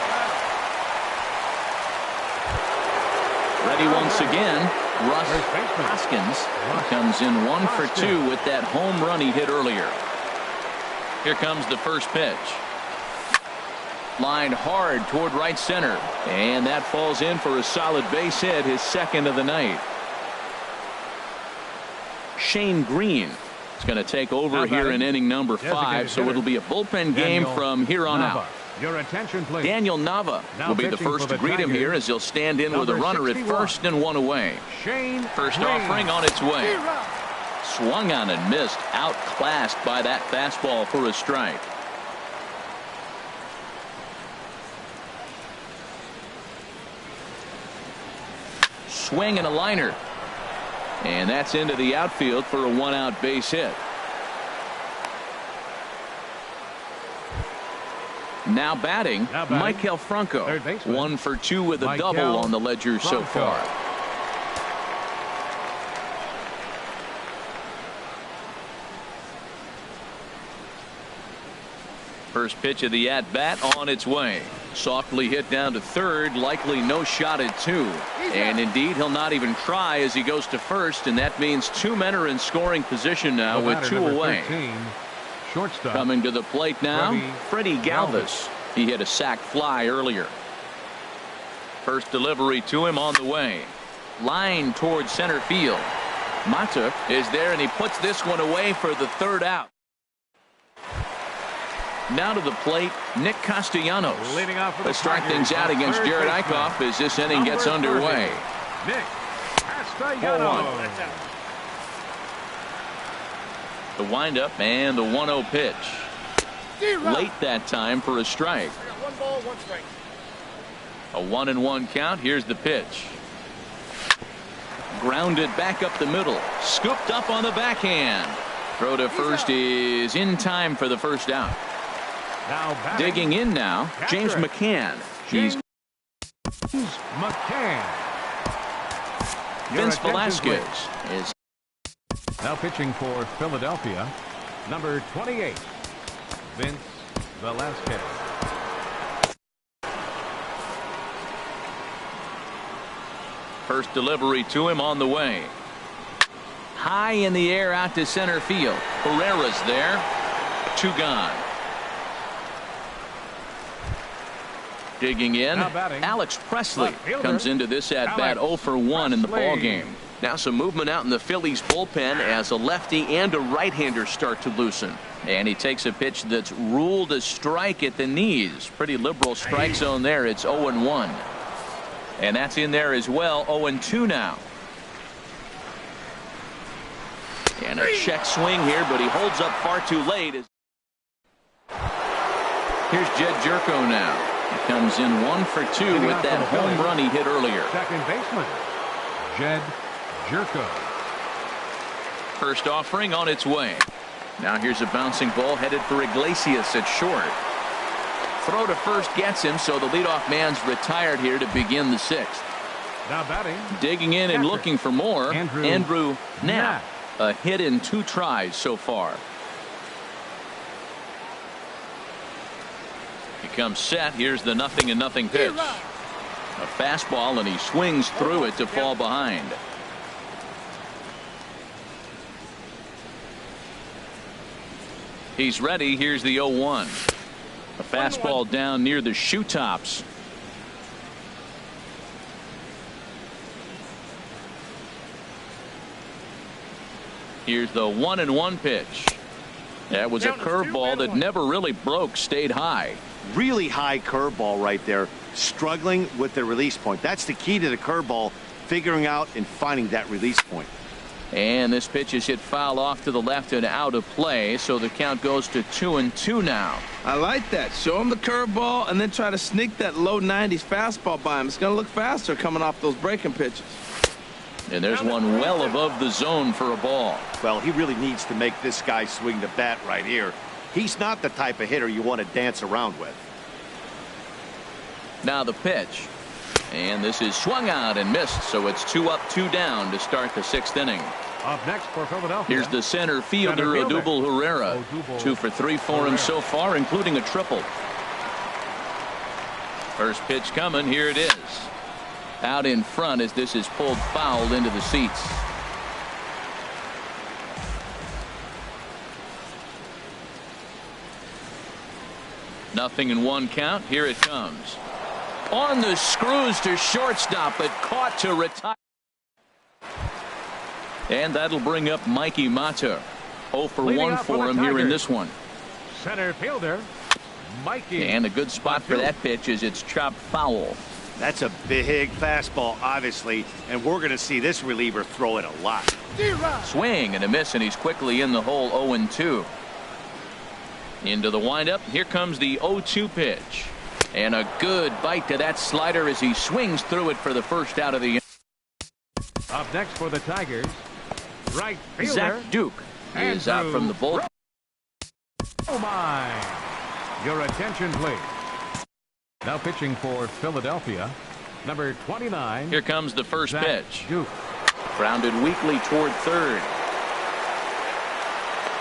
Ready once again. Russ Hoskins comes in 1 for 2 with that home run he hit earlier. Here comes the first pitch. Lined hard toward right center. And that falls in for a solid base hit, his second of the night. Shane Green is going to take over here in inning number 5, so it'll be a bullpen game from here on out. Your attention, please. Daniel Nava will be the first to greet him here as he'll stand in with a runner at first and 1 away. First offering on its way. Swung on and missed. Outclassed by that fastball for a strike. Swing and a liner. And that's into the outfield for a 1-out base hit. Now batting, Maikel Franco. 1 for 2 with a double on the ledger so far. First pitch of the at-bat on its way. Softly hit down to third, likely no shot at 2. And indeed, he'll not even try as he goes to first, and that means 2 men are in scoring position now with 2 away. Shortstop. Coming to the plate now, Freddie Galvis. He hit a sac fly earlier. First delivery to him on the way. Line towards center field. Mata is there, and he puts this one away for the 3rd out. Now to the plate, Nick Castellanos. Let's start things out against Jared Eichhoff as this inning gets underway. Nick Castellanos. The windup and the 1-0 pitch. Late that time for a strike. 1 ball, 1 strike. A 1-1 count. Here's the pitch. Grounded back up the middle. Scooped up on the backhand. Throw to first is in time for the first out. Digging in now, James McCann. He's McCann. Vince Velasquez is Now pitching for Philadelphia, number 28, Vince Velasquez. First delivery to him on the way. high in the air out to center field. Herrera's there. 2 gone. Digging in, Alex Presley comes into this at-bat 0 for 1 in the ballgame. Now some movement out in the Phillies bullpen as a lefty and a right-hander start to loosen. And he takes a pitch that's ruled a strike at the knees. Pretty liberal strike zone there. It's 0-1. And that's in there as well. 0-2 now. And a check swing here, but he holds up far too late. Here's Jed Jerko now. He comes in 1 for 2 with that home run he hit earlier. Second baseman, Jed Jerko. First offering on its way. Now here's a bouncing ball headed for Iglesias at short. Throw to first gets him, so the leadoff man's retired here to begin the 6th. Now batting. Digging in and looking for more. Andrew Knapp. A hit in 2 tries so far. He comes set. Here's the 0-0 pitch. A fastball, and he swings through it to fall behind. He's ready. Here's the 0-1. A fastball down near the shoe tops. Here's the 1-1 pitch. That was a curveball that never really broke, stayed high. Really high curveball right there, struggling with the release point. That's the key to the curveball, figuring out and finding that release point. And this pitch is hit foul off to the left and out of play, so the count goes to 2-2 now. I like that. Show him the curveball and then try to sneak that low 90s fastball by him. It's going to look faster coming off those breaking pitches. And there's one well above the zone for a ball. Well, he really needs to make this guy swing the bat right here. He's not the type of hitter you want to dance around with. Now the pitch. And this is swung out and missed, so it's 2 up, 2 down to start the 6th inning. Up next for Philadelphia. Here's the center fielder, Odubel Herrera. 2 for 3 for him so far, including a triple. First pitch coming. Here it is. Out in front as this is pulled foul into the seats. Nothing in 1 count. Here it comes. On the screws to shortstop, but caught to retire. And that'll bring up Mikey Mata. 0 for 1 for him here in this one. Center fielder, Mikey. And a good spot for that pitch as it's chopped foul. That's a big fastball, obviously, and we're going to see this reliever throw it a lot. Swing and a miss, and he's quickly in the hole. 0-2. Into the windup. Here comes the 0-2 pitch. And a good bite to that slider as he swings through it for the first out of the inning. Up next for the Tigers, right fielder Zach Duke is out from the bullpen. Oh my! Your attention, please. Now pitching for Philadelphia, number 29. Here comes the first Zach pitch. Duke. Grounded weakly toward third.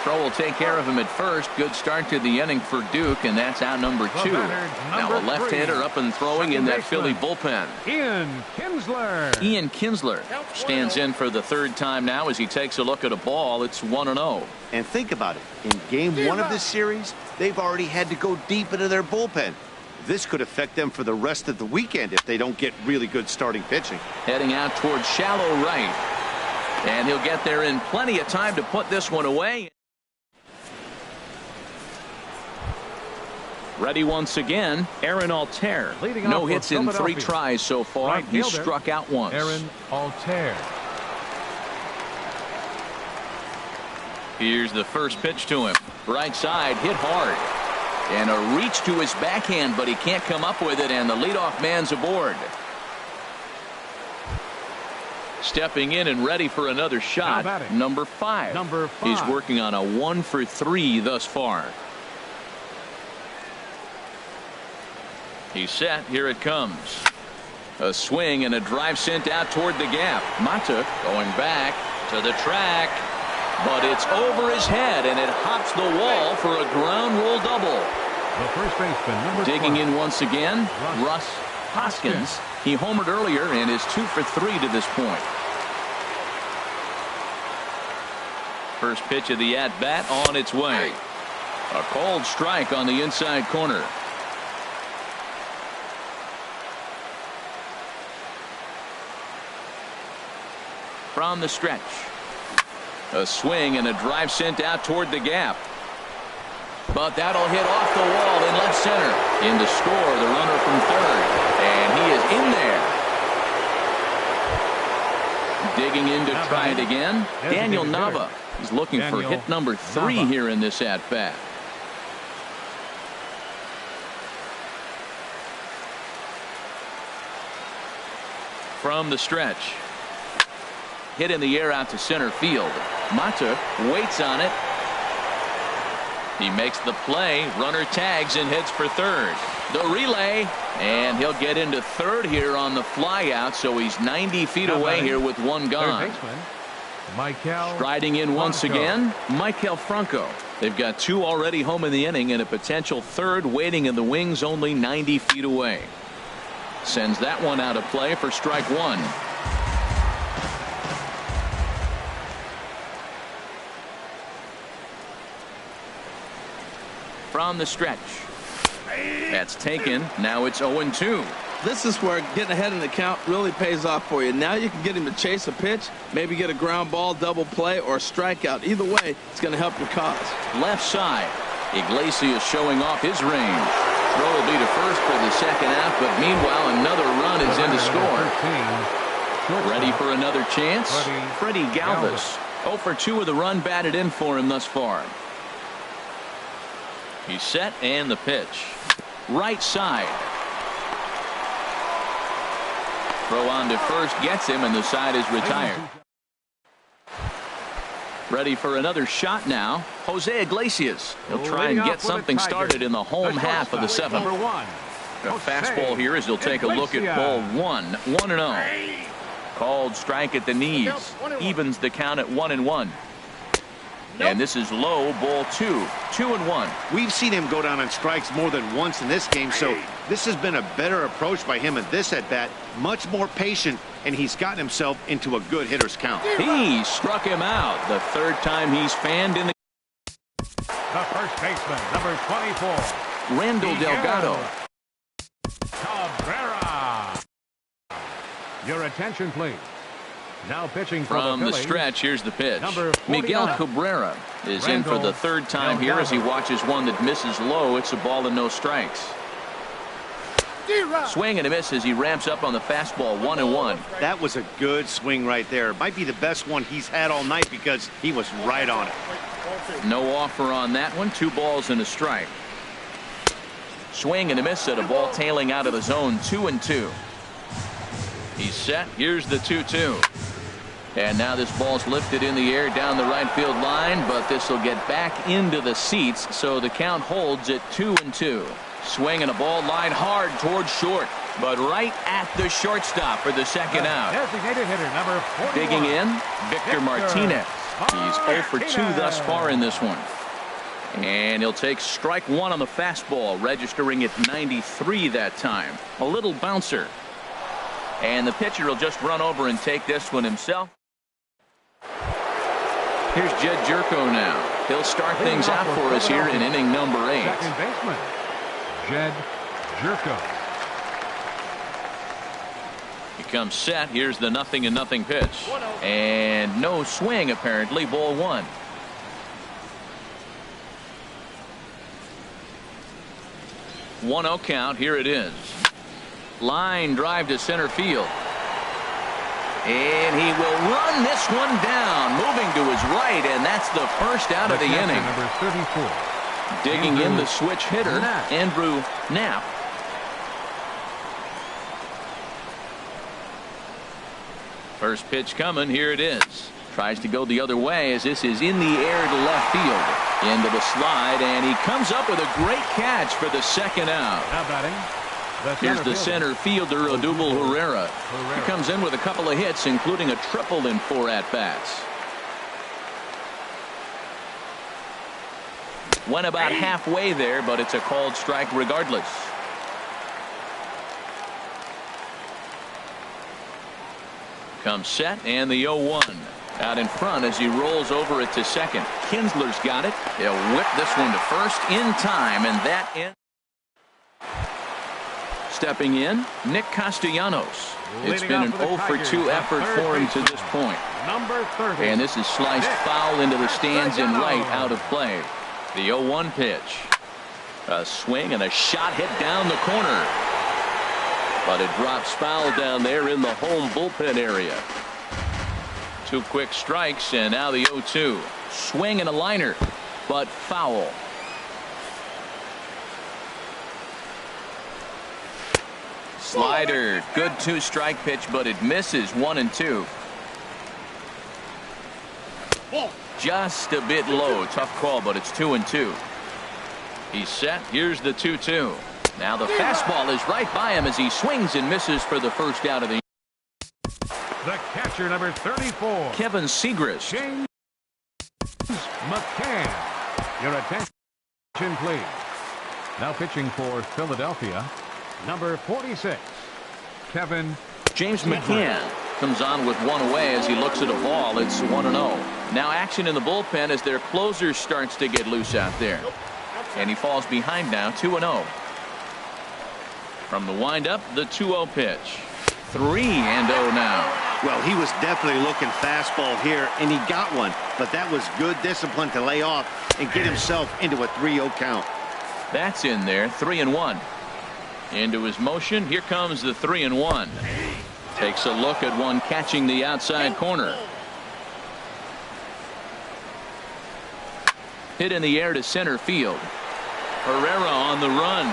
Throw will take care of him at first. Good start to the inning for Duke, and that's out number 2. Now a left-hander up and throwing in that Philly bullpen. Ian Kinsler. Ian Kinsler stands in for the 3rd time now as he takes a look at a ball. It's 1-0. And think about it. In game 1 of this series, they've already had to go deep into their bullpen. This could affect them for the rest of the weekend if they don't get really good starting pitching. Heading out towards shallow right. And he'll get there in plenty of time to put this one away. Ready once again, Aaron Altair. No hits in 3 tries so far. Right He's struck out once. Aaron Altair. Here's the first pitch to him. Right side, hit hard. And a reach to his backhand, but he can't come up with it, and the leadoff man's aboard. Stepping in and ready for another shot, number 5. He's working on a 1 for 3 thus far. He's set. Here it comes. A swing and a drive sent out toward the gap. Mata going back to the track, but it's over his head, and it hops the wall for a ground rule double. The first baseman, number 12. Digging in once again, Russ Hoskins. He homered earlier and is 2 for 3 to this point. First pitch of the at-bat on its way. A cold strike on the inside corner. From the stretch. A swing and a drive sent out toward the gap. But that'll hit off the wall in left center. In to score, the runner from third. And he is in there. Digging in to try it again. Daniel Nava is looking for hit number 3 here in this at-bat. From the stretch. Hit in the air out to center field. Mata waits on it. He makes the play. Runner tags and heads for third. The relay, and he'll get into third here on the fly out, so he's 90 feet away here with one gone. Striding in once again, Maikel Franco. They've got 2 already home in the inning and a potential third waiting in the wings only 90 feet away. Sends that one out of play for strike 1. From the stretch. That's taken. Now it's 0-2. This is where getting ahead in the count really pays off for you. Now you can get him to chase a pitch, maybe get a ground ball, double play, or a strikeout. Either way, it's going to help your cause. Left side. Iglesias showing off his range. Throw will be to first for the second half, but meanwhile another run is in to score. Ready for another chance? Freddie Galvis. 0 for 2 with the run batted in for him thus far. He's set and the pitch. Right side. Throw on to first gets him and the side is retired. Ready for another shot now. Jose Iglesias. He'll try and get something started in the home half of the 7th. A fastball here as he'll take a look at ball 1. 1-0. Called strike at the knees. Evens the count at 1-1. And this is low, ball 2. 2-1. We've seen him go down on strikes more than once in this game, so this has been a better approach by him at this at-bat. Much more patient, and he's gotten himself into a good hitter's count. He struck him out. The third time he's fanned in the... The first baseman, number 24. Randall Delgado. Cabrera. Your attention, please. Now pitching from the stretch. Here's the pitch. Miguel Cabrera is in for the third time here as he watches one that misses low. It's a ball and no strikes. Swing and a miss as he ramps up on the fastball. 1-1. That was a good swing right there. Might be the best one he's had all night because he was right on it. No offer on that one. 2 balls and a strike. Swing and a miss at a ball tailing out of the zone. 2-2. He's set. Here's the 2-2. And now this ball's lifted in the air down the right field line, but this will get back into the seats, so the count holds at 2-2. Swing and a ball line hard towards short, but right at the shortstop for the second out. Designated hitter number 41. Digging in, Victor Martinez. He's 0 for 2 thus far in this one. And he'll take strike 1 on the fastball, registering at 93 that time. A little bouncer. And the pitcher will just run over and take this one himself. Here's Jed Jerko now. He'll start things out for us here in inning number 8. Second baseman, Jed Jerko. He comes set. Here's the 0-0 pitch. And no swing apparently. Ball 1. One-0 count. Here it is. Line drive to center field. And he will run this one down, moving to his right, and that's the first out of the inning. Number 34. Digging in the switch hitter, Andrew Knapp. First pitch coming. Here it is. Tries to go the other way as this is in the air to left field. Into the slide, and he comes up with a great catch for the second out. Now batting. Here's the center fielder, Odubel Herrera. He comes in with a couple of hits, including a triple in 4 at-bats. Went about halfway there, but it's a called strike regardless. Comes set, and the 0-1. Out in front as he rolls over it to second. Kinsler's got it. He'll whip this one to first in time, and that ends. Stepping in, Nick Castellanos. It's been an 0 for 2 effort for him to this point. Number 30. And this is sliced foul into the stands in right, out of play. The 0-1 pitch. A swing and a shot hit down the corner. But it drops foul down there in the home bullpen area. 2 quick strikes, and now the 0-2. Swing and a liner, but foul. Slider, good 2-strike pitch, but it misses 1-2. Just a bit low. Tough call, but it's 2-2. He's set. Here's the 2-2. Now the fastball is right by him as he swings and misses for the first out of the. The catcher, number 34. Kevin Segrist. James McCann. Your attention, please. Now pitching for Philadelphia, number 46. Kevin James McCann comes on with one away as he looks at a ball. It's 1-0. Now action in the bullpen as their closer starts to get loose out there. And he falls behind now, 2-0. From the windup, the 2-0 pitch. 3-0 now. Well, he was definitely looking fastball here, and he got one. But that was good discipline to lay off and get himself into a 3-0 count. That's in there, 3-1. Into his motion, here comes the 3-1. Takes a look at one catching the outside corner. Hit in the air to center field. Herrera on the run.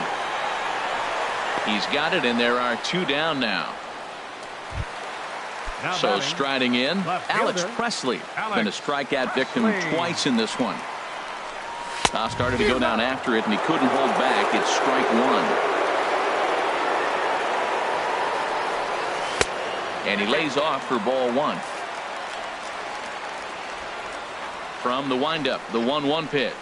He's got it, and there are 2 down now. So striding in, Alex Presley. Been a strikeout victim twice in this one. Started to go down after it, and he couldn't hold back. It's strike 1. And he lays off for ball 1. From the windup, the 1-1 pitch.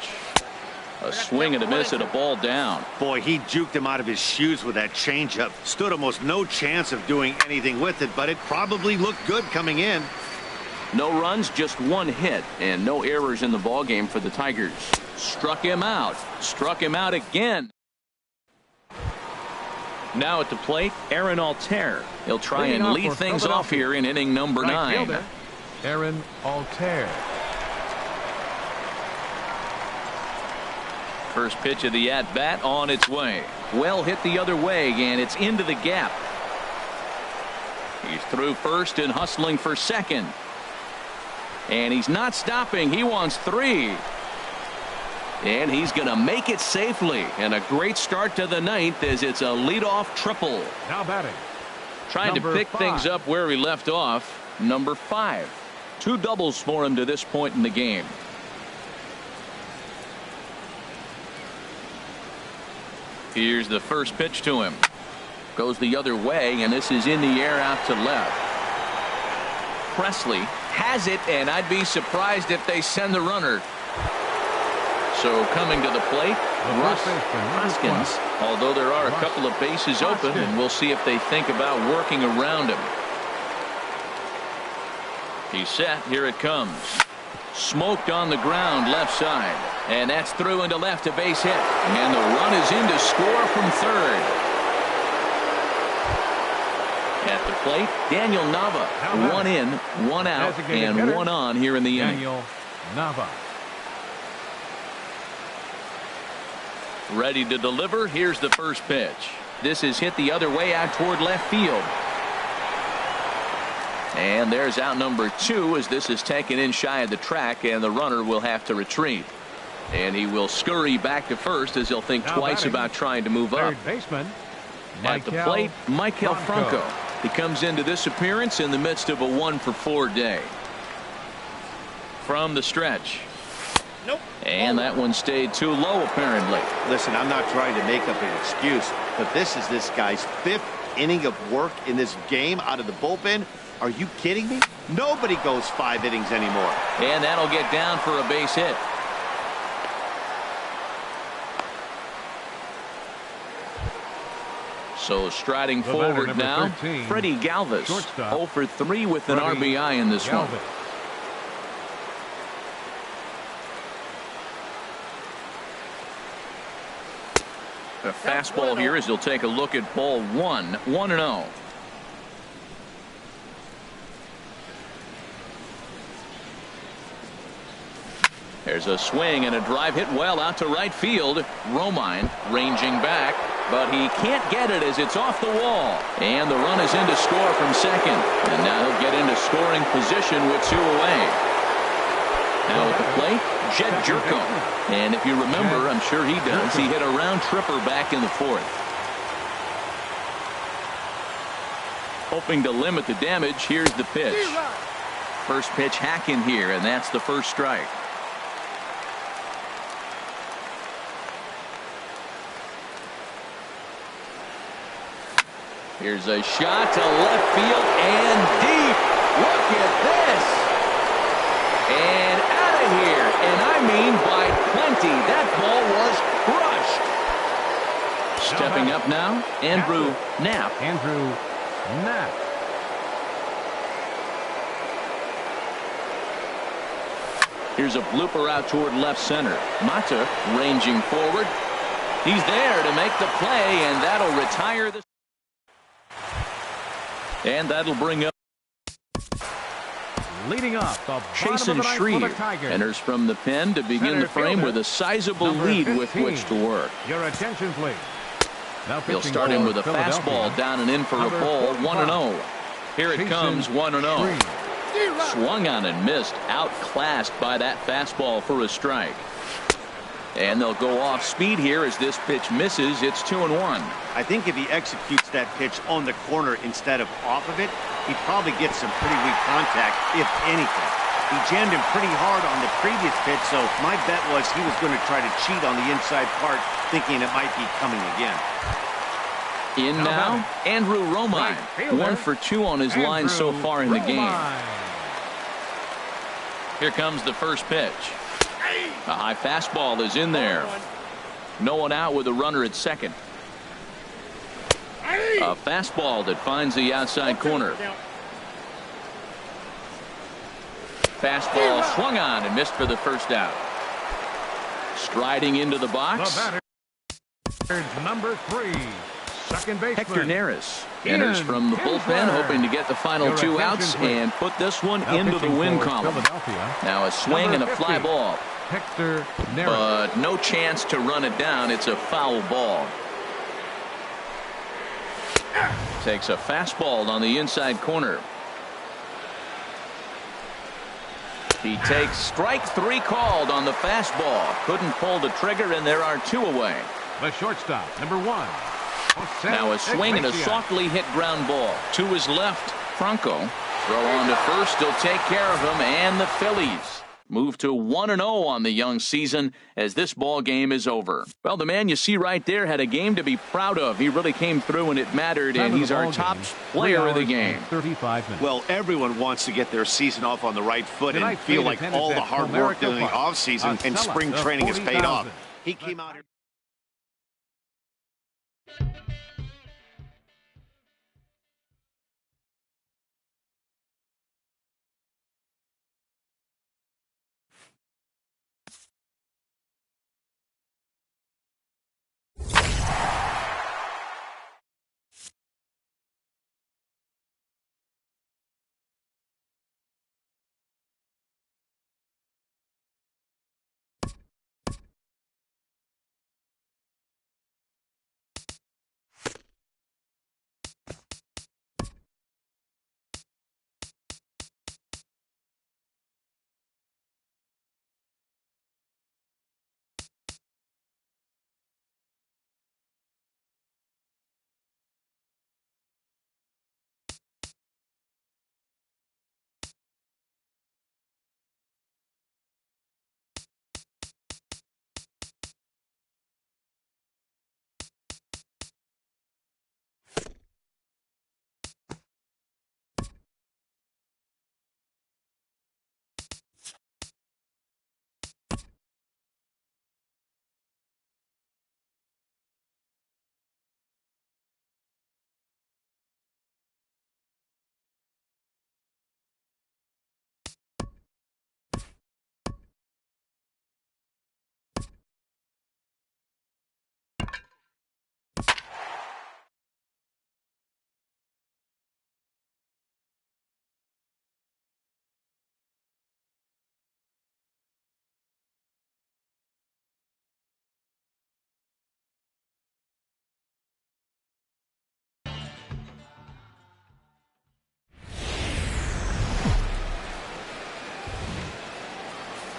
A swing and a miss at a ball down. Boy, he juked him out of his shoes with that changeup. Stood almost no chance of doing anything with it, but it probably looked good coming in. No runs, just 1 hit, and no errors in the ballgame for the Tigers. Struck him out. Struck him out again. Now at the plate, Aaron Altair. He'll try and lead things off here in inning number 9. Aaron Altair. First pitch of the at-bat on its way. Well hit the other way, and it's into the gap. He's through first and hustling for second. And he's not stopping. He wants 3. And he's going to make it safely. And a great start to the 9th as it's a leadoff triple. Now batting. Trying to pick things up where he left off. Number 5. 2 doubles for him to this point in the game. Here's the first pitch to him. Goes the other way, and this is in the air out to left. Presley has it, and I'd be surprised if they send the runner. So coming to the plate, Hoskins, although there are a couple of bases open, and we'll see if they think about working around him. He's set. Here it comes. Smoked on the ground left side, and that's through into left, a base hit, and the run is in to score from third. At the plate, Daniel Nava. 1 in, 1 out, and 1 on here in the inning. Daniel Nava. Ready to deliver. Here's the first pitch. This is hit the other way out toward left field. And there's out number 2 as this is taken in shy of the track, and the runner will have to retreat. And he will scurry back to first as he'll think twice about trying to move up. Third baseman, at the plate, Michael Franco. He comes into this appearance in the midst of a 1-for-4 day. From the stretch. Nope. And that one stayed too low apparently. Listen, I'm not trying to make up an excuse, but this is this guy's 5th inning of work in this game out of the bullpen. Are you kidding me? Nobody goes 5 innings anymore. And that'll get down for a base hit. So striding forward now, 13, Freddie Galvis, 0 for 3 with an RBI in this one. A fastball here as he'll take a look at ball one. 1-0. There's a swing and a drive hit well out to right field. Romine ranging back, but he can't get it as it's off the wall. And the run is in to score from second. And now he'll get into scoring position with 2 away. Now at the plate, Jed Jerko. And if you remember, I'm sure he does, he hit a round tripper back in the 4th. Hoping to limit the damage, here's the pitch. First pitch hack in here, and that's the first strike. Here's a shot to left field and deep. Look at this. And out of here. And I mean by plenty. That ball was crushed. Stepping up now, Andrew Knapp. Andrew Knapp. Here's a blooper out toward left center. Mata ranging forward. He's there to make the play, and that'll retire the. And that'll bring up Leading up, the Chasen Shreve enters from the pen to begin the frame with a sizable lead with which to work. Your attention, please. He'll start him with a fastball down and in for a ball. 1-0. Here it comes. 1-0. Swung on and missed. Outclassed by that fastball for a strike. And they'll go off speed here as this pitch misses. It's 2-1. I think if he executes that pitch on the corner instead of off of it, he probably gets some pretty weak contact, if anything. He jammed him pretty hard on the previous pitch, so my bet was he was going to try to cheat on the inside part, thinking it might be coming again. In now, Andrew Romine. 1 for 2 on his line so far in the game. Here comes the first pitch. A high fastball is in there. No one out with a runner at second. A fastball that finds the outside corner. Fastball swung on and missed for the first out. Striding into the box. Number 3, second baseman Hector Neris enters from the bullpen, hoping to get the final 2 outs and put this one into the win column. Now a swing and a fly ball. Hector Neris. But no chance to run it down. It's a foul ball. Takes a fastball on the inside corner. He takes strike 3 called on the fastball. Couldn't pull the trigger, and there are 2 away. The shortstop, number 1. Now a swing and a softly hit ground ball. To his left, Franco. Throw on to first. He'll take care of him, and the Phillies move to 1-0 on the young season as this ball game is over. Well, the man you see right there had a game to be proud of. He really came through and it mattered, and he's our top player of the game. 35 minutes. Well, everyone wants to get their season off on the right foot and feel like all the hard work during the offseason and spring training has paid off. He came out here.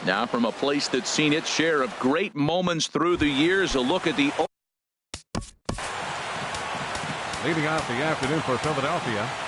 Now from a place that's seen its share of great moments through the years, a look at the leading off the afternoon for Philadelphia.